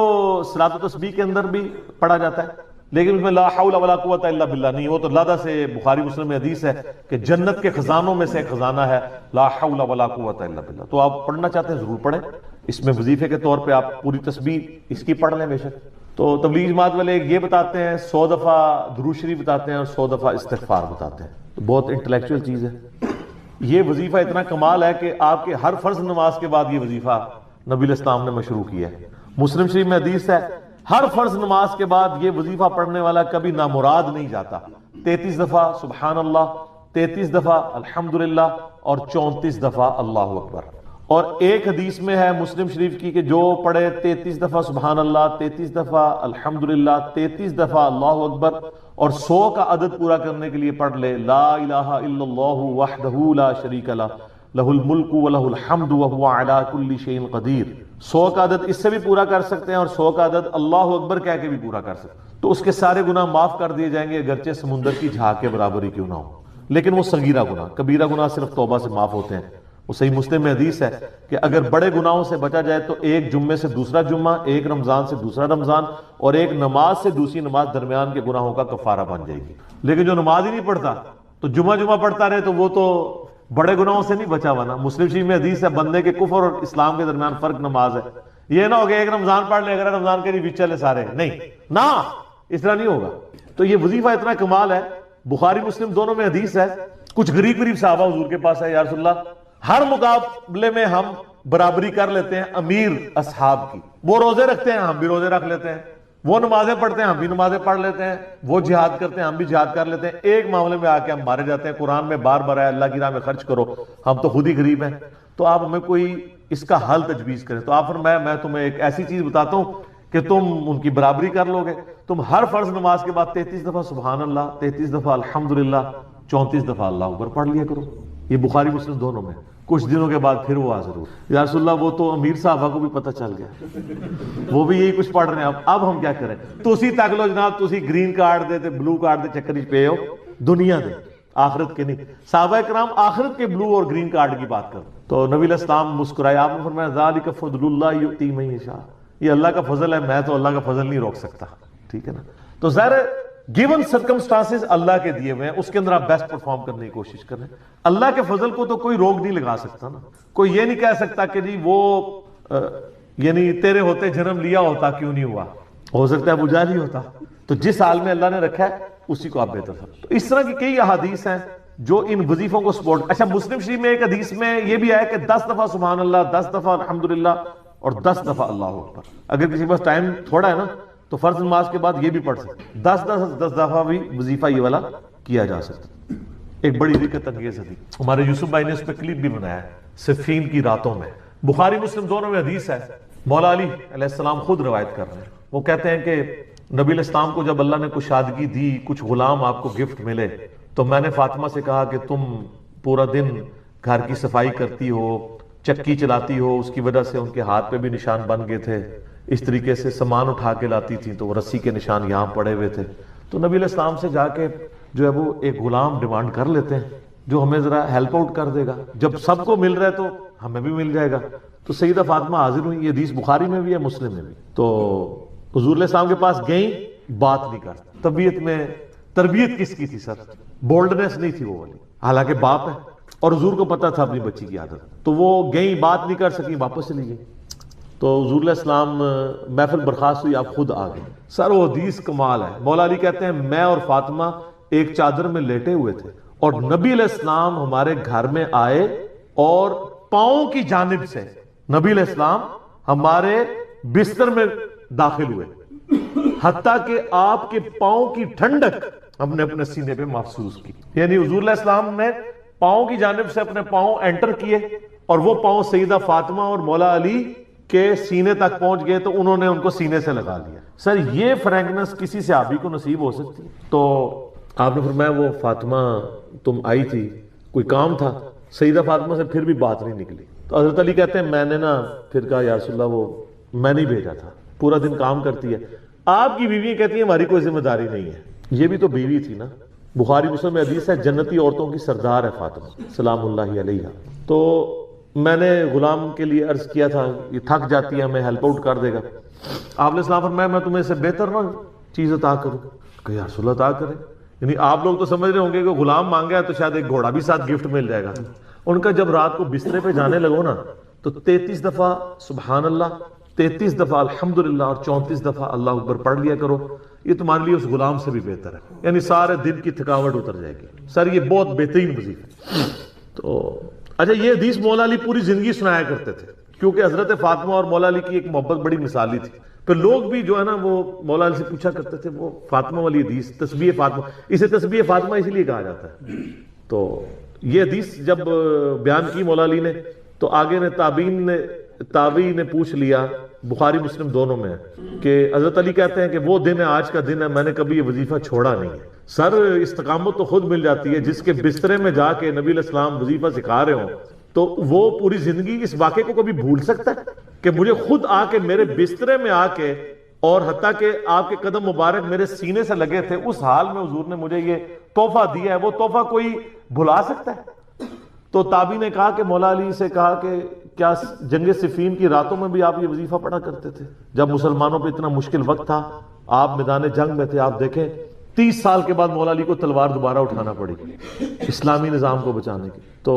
صلاۃ و تسبیح کے اندر بھی پڑھا جاتا ہے، لیکن اس میں لا حول ولا قوت الا باللہ نہیں. وہ تو لادہ سے بخاری مسلم میں حدیث ہے کہ جنت کے خزانوں میں سے ایک خزانہ ہے لا حول ولا قوت الا باللہ. تو آپ پڑھنا چاہتے ہیں ضرور پڑھیں، اس میں وظیفے کے طور پہ آپ پوری تسبیح اس کی پڑھ لیں بے شک. تو تبلیغ جماعت والے یہ بتاتے ہیں 100 دفعہ درود شریف بتاتے ہیں اور 100 دفعہ استغفار بتاتے ہیں. تو بہت انٹلیکچوئل چیز ہے. یہ وظیفہ اتنا کمال ہے کہ آپ کے ہر فرض نماز کے بعد یہ وظیفہ نبی علیہ السلام نے مشروع کیا ہے. مسلم شریف میں حدیث ہے ہر فرض نماز کے بعد یہ وظیفہ پڑھنے والا کبھی نامراد نہیں جاتا. 33 دفعہ سبحان اللہ، 33 دفعہ الحمدللہ اور 34 دفعہ اللہ اکبر. اور ایک حدیث میں ہے مسلم شریف کی کہ جو پڑھے 33 دفعہ سبحان اللہ، 33 دفعہ الحمدللہ، 33 دفعہ اللہ اکبر اور 100 کا عدد پورا کرنے کے لیے پڑھ لے لا الہ الا اللہ وحدہ لا شریک لہ لہ الملک ولہ الحمد وہو علی کل شیء قدیر. 100 کا عدد اس سے بھی پورا کر سکتے ہیں اور 100 کا عدد اللہ اکبر کہہ کے بھی پورا کر سکتے ہیں، تو اس کے سارے گناہ معاف کر دیے جائیں گے، اگرچہ سمندر کی جھاگ کے برابر ہی کیوں نہ ہو. لیکن وہ صغیرہ گناہ، کبیرہ گناہ صرف توبہ سے معاف ہوتے ہیں. وہ صحیح مسلم میں حدیث ہے کہ اگر بڑے گناہوں سے بچا جائے تو ایک جمعے سے دوسرا جمعہ، ایک رمضان سے دوسرا رمضان اور ایک نماز سے دوسری نماز درمیان کے گناہوں کا کفارہ بن جائے گی. لیکن جو نماز ہی نہیں پڑھتا تو جمعہ پڑھتا رہے تو وہ تو بڑے گناہوں سے نہیں بچا ہوا نا. مسلم شریف میں حدیث ہے بندے کے کفر اور اسلام کے درمیان فرق نماز ہے. یہ نہ ہو کہ ایک رمضان پڑھ لے، اگر رمضان کے بیچ چلے سارے، نہیں نہ، اس طرح نہیں ہوگا۔ تو یہ وظیفہ اتنا کمال ہے، بخاری مسلم دونوں میں حدیث ہے، کچھ غریب صحابہ حضور کے پاس ہے، یا رسول اللہ ہر مقابلے میں ہم برابری کر لیتے ہیں امیر اصحاب کی، وہ روزے رکھتے ہیں ہم بھی روزے رکھ لیتے ہیں، وہ نمازیں پڑھتے ہیں ہم بھی نمازیں پڑھ لیتے ہیں، وہ جہاد کرتے ہیں ہم بھی جہاد کر لیتے ہیں، ایک معاملے میں آ کے ہم مارے جاتے ہیں، قرآن میں بار بار ہے اللہ کی راہ میں خرچ کرو، ہم تو خود ہی غریب ہیں، تو آپ ہمیں کوئی اس کا حل تجویز کریں۔ تو آپ فرمایا میں تمہیں ایک ایسی چیز بتاتا ہوں کہ تم ان کی برابری کر لو گے، تم ہر فرض نماز کے بعد 33 دفعہ سبحان اللہ، 33 دفعہ الحمدللہ، 34 دفعہ اللہ اکبر پڑھ لیا کرو۔ یہ بخاری مسلم دونوں میں۔ کچھ دنوں کے بعد پھر وہ حاضر ہوئے، یا رسول اللہ وہ تو امیر صحابہ کو بھی پتہ چل گیا، وہ بھی یہی کچھ پڑھ رہے ہیں، اب ہم کیا کریں؟ تو اسی تک لو جناب، تو اسی گرین کارڈ دے تے بلو کارڈ دے چکر پہ ہو، دنیا دے آخرت کے نہیں۔ صحابہ کرام آخرت کے بلو اور گرین کارڈ کی بات کرتے۔ تو نبی علیہ السلام مسکرائے، آپ نے فرمایا ذالک فضل اللہ یؤتی من یشاء، یہ اللہ کا فضل ہے، میں تو اللہ کا فضل نہیں روک سکتا، ٹھیک ہے نا۔ تو ظاہر ہے گیون سرکمسٹانسز اللہ کے دیے ہوئے ہیں، اس کے اندر آپ بیسٹ پرفارم کرنے کی کوشش کریں۔ اللہ کے فضل کو تو کوئی روک نہیں لگا سکتا نا، کوئی یہ نہیں کہہ سکتا کہ جی وہ یعنی تیرے ہوتے جنم لیا ہوتا کیوں نہیں ہوا، ہو سکتا ہے ابو جہل ہی ہوتا۔ تو جس حال میں اللہ نے رکھا ہے اسی کو آپ بہتر سمجھیں۔ تو اس طرح کی کئی احادیث ہیں جو ان وظیفوں کو سپورٹ۔ اچھا، مسلم شریف میں ایک حدیث میں یہ بھی آیا کہ 10 دفعہ سبحان اللہ، 10 دفعہ الحمدللہ اور 10 دفعہ اللہ اکبر۔ اگر کسی کے پاس ٹائم تھوڑا ہے نا تو فرض نماز کے بعد یہ بھی پڑھ سکتے، 10 دفعہ بھی وظیفہ یہ والا کیا جا سکتا۔ ایک بڑی دقت انگیز حدیث، ہمارے یوسف بھائی نے اس پہ کلپ بھی بنایا ہے، صفین کی راتوں میں، بخاری مسلم دونوں میں حدیث ہے۔ مولا علی علیہ السلام خود روایت کر رہے ہیں، وہ کہتے ہیں کہ نبی علیہ السلام کو جب اللہ نے کشادگی دی، کچھ غلام آپ کو گفٹ ملے، تو میں نے فاطمہ سے کہا کہ تم پورا دن گھر کی صفائی کرتی ہو، چکی چلاتی ہو، اس کی وجہ سے ان کے ہاتھ پہ بھی نشان بن گئے تھے، اس طریقے سے سامان اٹھا کے لاتی تھیں تو وہ رسی کے نشان یہاں پڑے ہوئے تھے۔ تو نبی علیہ السلام سے جا کے جو ہے وہ ایک غلام ڈیمانڈ کر لیتے ہیں جو ہمیں ذرا ہیلپ آؤٹ کر دے گا، جب سب کو مل رہا ہے تو ہمیں بھی مل جائے گا۔ تو سیدہ فاطمہ حاضر ہوئی، یہ حدیث بخاری میں بھی ہے مسلم میں بھی۔ تو حضور علیہ السلام کے پاس گئیں، بات نہیں کرتی، طبیعت میں تربیت کس کی تھی سر، بولڈنس نہیں تھی وہ والی، حالانکہ باپ ہے اور حضور کو پتا تھا اپنی بچی کی عادت، تو وہ گئیں، بات نہیں کر سکی، واپس چلی گئی۔ تو حضور علیہ السلام محفل برخاست ہوئی، آپ خود آ گئے۔ سر وہ حدیث کمال ہے، مولا علی کہتے ہیں میں اور فاطمہ ایک چادر میں لیٹے ہوئے تھے اور نبی علیہ السلام ہمارے گھر میں آئے اور پاؤں کی جانب سے نبی علیہ السلام ہمارے بستر میں داخل ہوئے، حتیٰ کہ آپ کے پاؤں کی ٹھنڈک ہم نے اپنے سینے پہ محسوس کی۔ یعنی حضور علیہ السلام نے پاؤں کی جانب سے اپنے پاؤں انٹر کیے اور وہ پاؤں سیدہ فاطمہ اور مولا علی کے سینے تک پہنچ گئے، تو انہوں نے ان کو سینے سے لگا لیا۔ سر یہ فرینکنس کسی صحابی کو نصیب ہو سکتی؟ تو آپ نے فرمایا وہ فاطمہ تم آئی تھی، کوئی کام تھا؟ سیدہ فاطمہ سے پھر بھی بات نہیں نکلی۔ تو حضرت علی کہتے ہیں میں نے نا پھر کہا یا رسول اللہ وہ میں نہیں بھیجا تھا، پورا دن کام کرتی ہے۔ آپ کی بیوی کہتی ہیں ہماری کوئی ذمہ داری نہیں ہے، یہ بھی تو بیوی تھی نا۔ بخاری مسلم میں حدیث ہے جنتی عورتوں کی سردار ہے فاطمہ سلام اللہ علیہا۔ تو میں نے غلام کے لیے عرض کیا تھا یہ تھک جاتی ہے ہمیں ہیلپ آؤٹ کر دے گا۔ آپ علیہ السلام فرمایا میں تمہیں سے بہتر نہ چیز عطا کروں کہ یا رسول اللہ عطا کرے۔ یعنی آپ لوگ تو سمجھ رہے ہوں گے کہ غلام مانگا ہے تو شاید ایک گھوڑا بھی ساتھ گفٹ مل جائے گا۔ ان کا جب رات کو بسترے پہ جانے لگو نا تو 33 دفعہ سبحان اللہ، 33 دفعہ الحمدللہ اور 34 دفعہ اللہ اکبر پڑھ لیا کرو، یہ تمہارے لیے اس غلام سے بھی بہتر ہے، یعنی سارے دن کی تھکاوٹ اتر جائے گی۔ سر یہ بہت بہترین وظیفہ ہے۔ تو اچھا یہ حدیث مولا علی پوری زندگی سنایا کرتے تھے کیونکہ حضرت فاطمہ اور مولا علی کی ایک محبت بڑی مثالی تھی۔ پھر لوگ بھی جو ہے نا وہ مولا علی سے پوچھا کرتے تھے وہ فاطمہ والی حدیث، تسبیح فاطمہ، اسے تسبیح فاطمہ اسی لیے کہا جاتا ہے۔ تو یہ حدیث جب بیان کی مولا علی نے تو آگے نے تابعین نے پوچھ لیا، بخاری مسلم دونوں میں ہے کہ حضرت علی کہتے ہیں کہ وہ دن ہے آج کا دن ہے، میں نے کبھی یہ وظیفہ چھوڑا نہیں ہے۔ سر استقامت تو خود مل جاتی ہے، جس کے بسترے میں جا کے نبی علیہ السلام وظیفہ سکھا رہے ہوں تو وہ پوری زندگی اس واقعے کو کبھی بھول سکتا ہے کہ مجھے خود آ کے میرے بسترے میں آ کے اور حتیٰ کہ آپ کے قدم مبارک میرے سینے سے لگے تھے، اس حال میں حضور نے مجھے یہ تحفہ دیا ہے، وہ تحفہ کوئی بھلا سکتا ہے؟ تو تابعی نے کہا کہ مولا علی سے کہا کہ کیا جنگ صفین کی راتوں میں بھی آپ یہ وظیفہ پڑھا کرتے تھے جب مسلمانوں پہ اتنا مشکل وقت تھا، آپ میدان جنگ میں تھے؟ آپ دیکھیں 30 سال کے بعد مولا علی کو تلوار دوبارہ اٹھانا پڑی اسلامی نظام کو بچانے کی۔ تو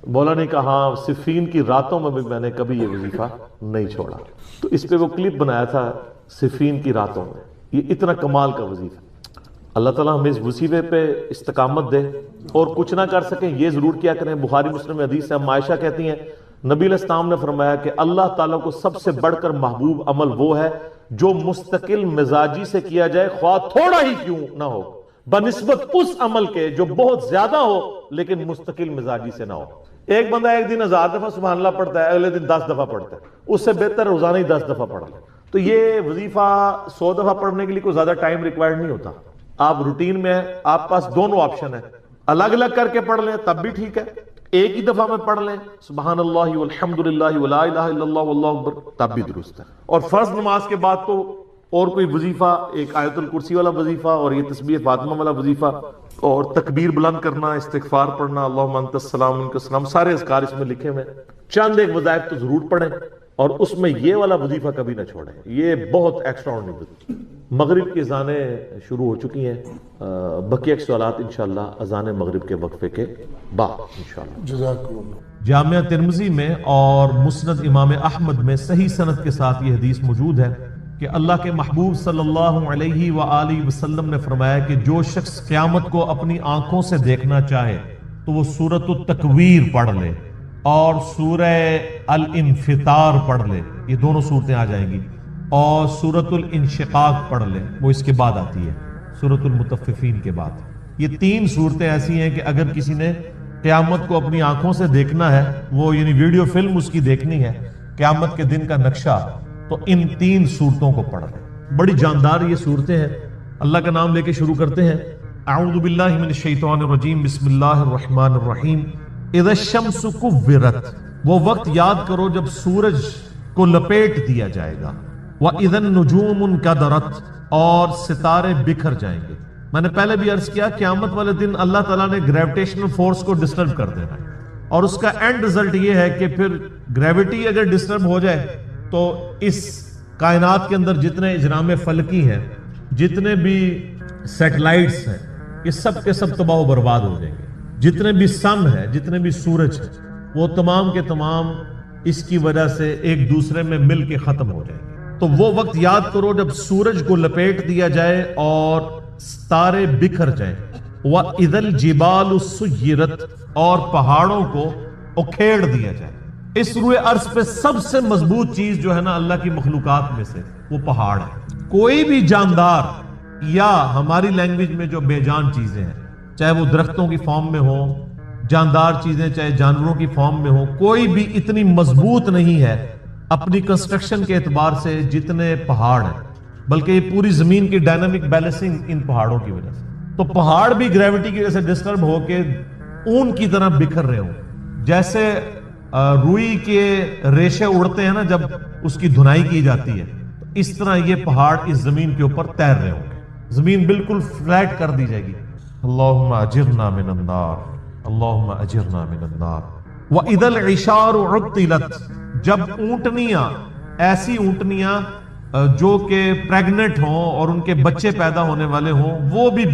مولا نے کہا ہاں صفین کی راتوں میں بھی میں نے کبھی یہ وظیفہ نہیں چھوڑا. تو اس پہ وہ کلپ بنایا تھا صفین کی راتوں میں. یہ اتنا کمال کا وظیفہ. اللہ تعالیٰ ہمیں اس وظیفے پہ استقامت دے اور کچھ نہ کر سکیں یہ ضرور کیا کریں. بخاری مسلم میں حدیث ہے, عائشہ کہتی ہیں نبی علیہ السلام نے فرمایا کہ اللہ تعالیٰ کو سب سے بڑھ کر محبوب عمل وہ ہے جو مستقل مزاجی سے کیا جائے خواہ تھوڑا ہی کیوں نہ ہو, بنسبت اس عمل کے جو بہت زیادہ ہو لیکن مستقل مزاجی سے نہ ہو. ایک بندہ ایک دن 1000 دفعہ سبحان اللہ پڑھتا ہے, اگلے دن 10 دفعہ پڑھتا ہے, اس سے بہتر روزانہ ہی 10 دفعہ پڑھ لیں. تو یہ وظیفہ 100 دفعہ پڑھنے کے لیے کوئی زیادہ ٹائم ریکوائرڈ نہیں ہوتا. آپ روٹین میں ہیں, آپ پاس دونوں آپشن ہیں, الگ الگ کر کے پڑھ لیں تب بھی ٹھیک ہے, ایک ہی دفعہ میں پڑھ لیں سبحان اللہ والحمدللہ ولا الہ الا اللہ واللہ اکبر تب بھی درست ہے. اور فرض نماز کے بعد تو اور کوئی وظیفہ, ایک آیت الکرسی والا وظیفہ اور یہ تسبیح فاطمہ والا وظیفہ اور تکبیر بلند کرنا, استغفار پڑھنا, اللہم انت السلام منک السلام, سارے اذکار اس میں لکھے ہوئے. چند ایک وظائف تو ضرور پڑھیں اور اس میں یہ والا وظیفہ کبھی نہ چھوڑیں, یہ بہت ایکسٹرا آرڈنری. مغرب کی اذانیں شروع ہو چکی ہیں, بقیہ سوالات انشاءاللہ اذان مغرب کے وقفے کے بعد انشاءاللہ. جزاکم اللہ. جامعہ ترمذی میں اور مسند امام احمد میں صحیح سند کے ساتھ یہ حدیث موجود ہے کہ اللہ کے محبوب صلی اللہ علیہ وآلہ وسلم نے فرمایا کہ جو شخص قیامت کو اپنی آنکھوں سے دیکھنا چاہے تو وہ سورۃ التکویر پڑھ لے اور سورہ الانفطار پڑھ لے, یہ دونوں صورتیں آ جائیں گی, اور سورۃ الانشقاق پڑھ لے, وہ اس کے بعد آتی ہے سورۃ المطففین کے بعد. یہ 3 صورتیں ایسی ہیں کہ اگر کسی نے قیامت کو اپنی آنکھوں سے دیکھنا ہے, وہ یعنی ویڈیو فلم اس کی دیکھنی ہے قیامت کے دن کا نقشہ, تو ان 3 صورتوں کو پڑھ لیں. بڑی جاندار یہ صورتیں ہیں. اللہ کا نام لے کے شروع کرتے ہیں. اعوذ باللہ من الشیطان الرجیم, بسم اللہ الرحمن الرحیم. اذا الشمس کورت, وہ وقت یاد کرو جب سورج کو لپیٹ دیا جائے گا. وَإِذَا النُّجُومُ انْكَدَرَتْ, اور ستارے بکھر جائیں گے. میں نے پہلے بھی عرض کیا قیامت والے دن اللہ تعالیٰ نے گریویٹیشنل فورس کو ڈسٹرب کر دینا ہے, اور اس کا اینڈ رزلٹ یہ ہے کہ پھر گریوٹی اگر ڈسٹرب ہو جائے تو اس کائنات کے اندر جتنے اجرام فلکی ہیں, جتنے بھی سیٹلائٹس ہیں, یہ سب کے سب تباہ و برباد ہو جائیں گے. جتنے بھی سن ہے, جتنے بھی سورج ہیں, وہ تمام کے تمام اس کی وجہ سے ایک دوسرے میں مل کے ختم ہو جائیں گے. تو وہ وقت یاد کرو جب سورج کو لپیٹ دیا جائے اور ستارے بکھر جائیں. وَإِذَا الْجِبَالُ سُيِّرَتْ, اور پہاڑوں کو اکھیڑ دیا جائے. اس روئے ارض پہ سب سے مضبوط چیز جو ہے نا اللہ کی مخلوقات میں سے, وہ پہاڑ ہے. کوئی بھی جاندار یا ہماری لینگویج میں جو بے جان چیزیں ہیں, چاہے وہ درختوں کی فارم میں ہوں, جاندار چیزیں چاہے جانوروں کی فارم میں ہوں, کوئی بھی اتنی مضبوط نہیں ہے اپنی کنسٹرکشن کے اعتبار سے جتنے پہاڑ ہیں. بلکہ یہ پوری زمین کی ڈائنامک بیلنسنگ ان پہاڑوں کی وجہ سے. تو پہاڑ بھی گریوٹی کی وجہ سے ڈسٹرب ہو کے اون کی طرح بکھر رہے ہوں. جیسے روئی کے ریشے اڑتے ہیں نا جب اس کی دھنائی کی جاتی ہے, اس طرح یہ پہاڑ اس زمین کے اوپر تیر رہے ہوں گے. زمین بالکل فلیٹ کر دی جائے گی. اللہم اجرنا من النار, اللہم اجرنا من النار. وَإِذَا الْعِشَارُ عُطِّلَتْ, جب اونٹنیاں, ایسی اونٹنیاں جو کہ پریگننٹ ہوں اور ان کے بچے پیدا ہونے والے ہوں, وہ بھی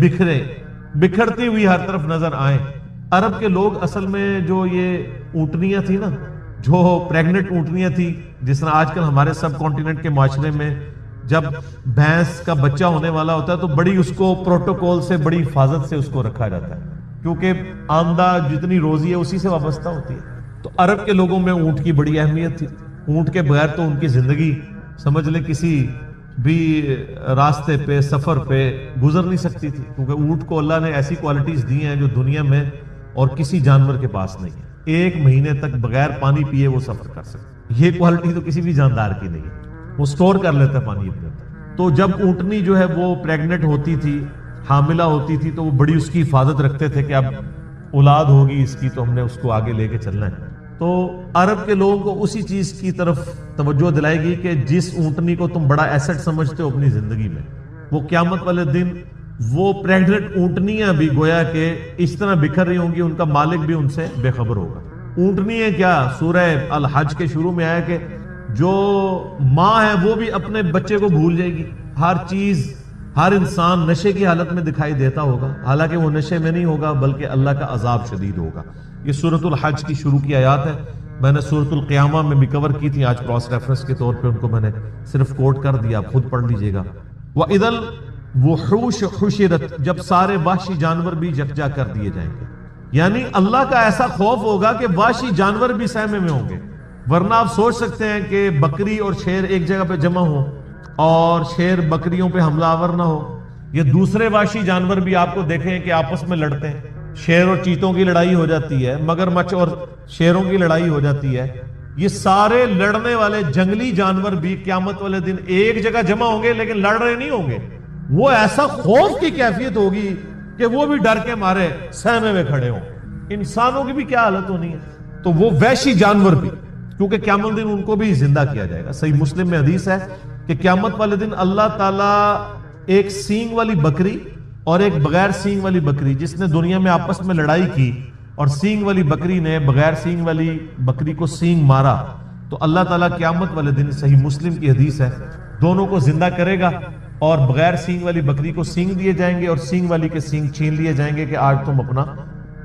بکھرتی ہوئی ہر طرف نظر آئیں. عرب کے لوگ اصل میں جو یہ اونٹنیاں تھی نا, جو پریگننٹ اونٹنیاں تھی, جس طرح آج کل ہمارے سب کانٹیننٹ کے معاشرے میں جب بھینس کا بچہ ہونے والا ہوتا ہے تو بڑی اس کو پروٹوکول سے, بڑی حفاظت سے اس کو رکھا جاتا ہے, کیونکہ آمدہ جتنی روزی ہے اسی سے وابستہ ہوتی ہے. تو عرب کے لوگوں میں اونٹ کی بڑی اہمیت تھی. اونٹ کے بغیر تو ان کی زندگی سمجھ لے کسی بھی راستے پہ, سفر پہ گزر نہیں سکتی تھی, کیونکہ اونٹ کو اللہ نے ایسی کوالٹیز دی ہیں جو دنیا میں اور کسی جانور کے پاس نہیں ہے. 1 مہینے تک بغیر پانی پیے وہ سفر کر سکتے. یہ کوالٹی تو کسی بھی جاندار کی نہیں ہے, وہ سٹور کر لیتا ہے پانی اپنے اندر. تو جب اونٹنی جو ہے وہ پریگننٹ ہوتی تھی, حاملہ ہوتی تھی, تو وہ بڑی اس کی حفاظت رکھتے تھے کہ اب اولاد ہوگی اس کی تو ہم نے اس کو آگے لے کے چلنا ہے. تو عرب کے لوگوں کو اسی چیز کی طرف توجہ دلائی گئی کہ جس اونٹنی کو تم بڑا ایسٹ سمجھتے ہو اپنی زندگی میں, وہ قیامت والے دن وہ پریگننٹ اونٹنیاں بھی گویا کہ اس طرح بکھر رہی ہوں گی, ان کا مالک بھی ان سے بے خبر ہوگا. اونٹنی کیا, سورہ الحج کے شروع میں آیا کہ جو ماں ہے وہ بھی اپنے بچے کو بھول جائے گی. ہر چیز, ہر انسان نشے کی حالت میں دکھائی دیتا ہوگا, حالانکہ وہ نشے میں نہیں ہوگا بلکہ اللہ کا عذاب شدید ہوگا. یہ سورۃ الحج کی شروع کی آیات ہے. میں نے سورۃ القیامہ میں بھی کور کی تھی, آج کراس ریفرنس کے طور پہ ان کو میں نے صرف کوٹ کر دیا, آپ خود پڑھ لیجئے گا. وَإِذَا الْوُحُوشُ حُشِرَتْ, جب سارے وحشی جانور بھی یکجا کر دیے جائیں گے. یعنی اللہ کا ایسا خوف ہوگا کہ وحشی جانور بھی سہمے میں ہوں گے. ورنہ آپ سوچ سکتے ہیں کہ بکری اور شیر ایک جگہ پہ جمع ہو اور شیر بکریوں پہ حملہ آور نہ ہو. یہ دوسرے وحشی جانور بھی آپ کو دیکھیں کہ آپس میں لڑتے ہیں. شیر اور چیتوں کی لڑائی ہو جاتی ہے, مگرمچھ اور شیروں کی لڑائی ہو جاتی ہے. یہ سارے لڑنے والے جنگلی جانور بھی قیامت والے دن ایک جگہ جمع ہوں گے, لیکن لڑ رہے نہیں ہوں گے. وہ ایسا خوف کی کیفیت ہوگی کہ وہ بھی ڈر کے مارے سہمے میں کھڑے ہوں. انسانوں کی بھی کیا حالت ہونی ہے, تو وہ وحشی جانور بھی, کیونکہ قیامت دن ان کو بھی زندہ کیا جائے گا. صحیح مسلم میں حدیث ہے کہ قیامت والے دن اللہ تعالیٰ ایک سینگ والی بکری اور ایک بغیر سینگ والی بکری, جس نے دنیا میں آپس میں لڑائی کی اور سینگ والی بکری نے بغیر سینگ والی بکری کو سینگ مارا, تو اللہ تعالیٰ قیامت والے دن, صحیح مسلم کی حدیث ہے, دونوں کو زندہ کرے گا اور بغیر سینگ والی بکری کو سینگ دیے جائیں گے اور سینگ والی کے سینگ چھین لیے جائیں گے کہ آج تم اپنا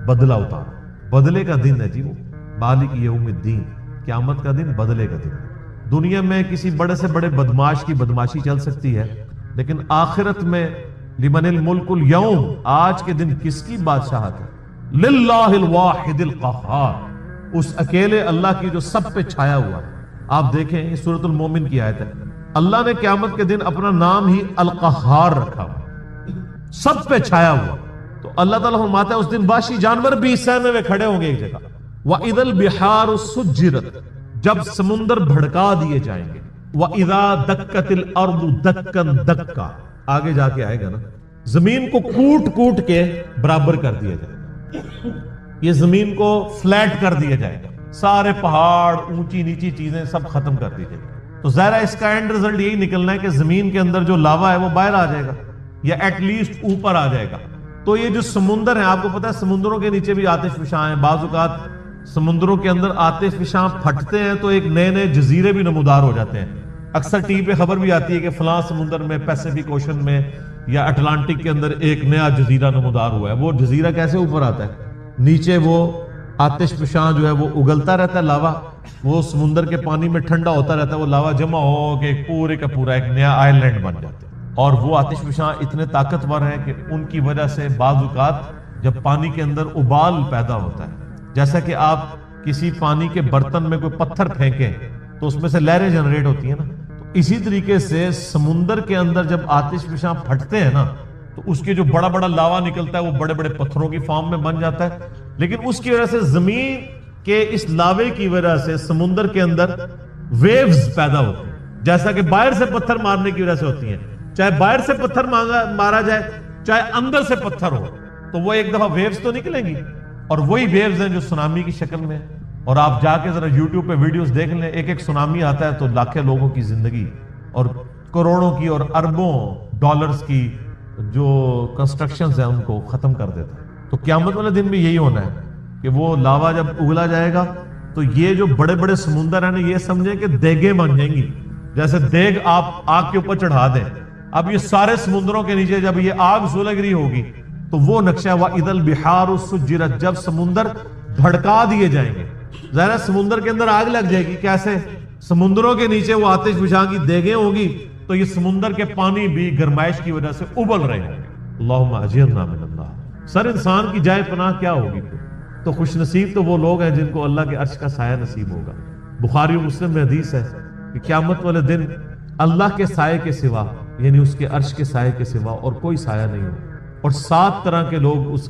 بدلہ اتارو. بدلے کا دن ہے جی وہ, مالک یوم الدین, قیامت کا دن بدلے کا دن. دنیا میں کسی بڑے سے بڑے بدماش کی بدماشی چل سکتی ہے, لیکن آخرت میں لمن الملک اليوم, آج کے دن کس کی بادشاہت ہے؟ للہ الواحد القہار, اس اکیلے اللہ کی جو سب پہ چھایا ہوا ہے. آپ دیکھیں یہ سورۃ المومن کی آیت ہے, اللہ نے قیامت کے دن اپنا نام ہی القہار رکھا ہوا, سب پہ چھایا ہوا. تو اللہ تعالیٰ فرماتا ہے اس دن وحشی جانور بھی سہمے میں کھڑے ہوں گے ایک جگہ. وَإِذَا الْبِحَارُ سُجِّرَتْ, جب سمندر بھڑکا دیے جائیں گے. وَإِذَا دَكَّتِ الْأَرْضُ دَكًّا دَكًّا, آگے جا کے آئے گا نا, زمین کو کوٹ کوٹ کے برابر کر دیا جائے گا. یہ زمین کو فلیٹ کر دیا جائے گا, سارے پہاڑ اونچی نیچی چیزیں سب ختم کر دی جائے گی. تو ظاہر ہے اس کا اینڈ رزلٹ یہی نکلنا ہے کہ زمین کے اندر جو لاوا ہے وہ باہر آ جائے گا یا ایٹ لیسٹ اوپر آ جائے گا. تو یہ جو سمندر ہیں, آپ کو پتا ہے سمندروں کے نیچے بھی آتش فشاں ہیں. بعض اوقات سمندروں کے اندر آتش فشاں پھٹتے ہیں تو ایک نئے نئے جزیرے بھی نمودار ہو جاتے ہیں. اکثر ٹی وی پہ خبر بھی آتی ہے کہ فلاں سمندر میں, پیسیفک اوشن میں یا اٹلانٹک کے اندر ایک نیا جزیرہ نمودار ہوا ہے. وہ جزیرہ کیسے اوپر آتا ہے؟ نیچے وہ آتش فشاں جو ہے وہ اگلتا رہتا ہے لاوا, وہ سمندر کے پانی میں ٹھنڈا ہوتا رہتا ہے, وہ لاوا جمع ہو کے پورے کا پورا ایک نیا آئی لینڈ بن جاتا ہے. اور وہ آتش فشاں اتنے طاقتور ہیں کہ ان کی وجہ سے بعض اوقات جب پانی کے اندر ابال پیدا ہوتا ہے, جیسا کہ آپ کسی پانی کے برتن میں کوئی پتھر پھینکیں تو اس میں سے لہریں جنریٹ ہوتی ہیں نا, تو اسی طریقے سے سمندر کے اندر جب آتش فشاں پھٹتے ہیں نا تو اس کے جو بڑا بڑا لاوا نکلتا ہے وہ بڑے بڑے پتھروں کی فارم میں بن جاتا ہے. لیکن اس کی وجہ سے زمین کے اس لاوے کی وجہ سے سمندر کے اندر ویوز پیدا ہوتے ہیں, جیسا کہ باہر سے پتھر مارنے کی وجہ سے ہوتی ہیں. چاہے باہر سے پتھر مارا جائے چاہے اندر سے پتھر ہو, تو وہ ایک دفعہ ویوز تو نکلیں گی, اور وہی ویوز ہیں جو سونامی کی شکل میں. اور آپ جا کے ذرا یوٹیوب پہ ویڈیوز دیکھ لیں, ایک ایک سونامی آتا ہے تو لاکھوں لوگوں کی زندگی اور کروڑوں کی اور اربوں ڈالرز کی جو کنسٹرکشنز ہیں ان کو ختم کر دیتا ہے. تو قیامت والے دن بھی یہی ہونا ہے کہ وہ لاوا جب اگلا جائے گا تو یہ جو بڑے بڑے سمندر ہیں یہ سمجھیں کہ دیگیں بن جائیں گی, جیسے دیگ آپ آگ کے اوپر چڑھا دیں. اب یہ سارے سمندروں کے نیچے جب یہ آگ سلگ رہی ہوگی تو وہ نقشہ وَإِذَا الْبِحَارُ سُجِّرَتْ, جب سمندر بھڑکا دیے جائیں گے. ظاہر سمندر کے اندر آگ لگ جائے گی, کیسے؟ سمندروں کے نیچے وہ آتش فشاں کی دیگیں ہوگی تو یہ سمندر کے پانی بھی گرمائش کی وجہ سے ابل رہے ہیں. اللہم اجرنا من النار. سر انسان کی جائے پناہ کیا ہوگی؟ تو خوش نصیب تو وہ لوگ ہیں جن کو اللہ کے عرش کا سایہ نصیب ہوگا. بخاری و مسلم میں حدیث ہے کہ قیامت والے دن اللہ کے سائے کے سوا, یعنی اس کے عرش کے سائے کے سوا اور کوئی سایہ نہیں ہوگا, اور 7 طرح کے لوگ اس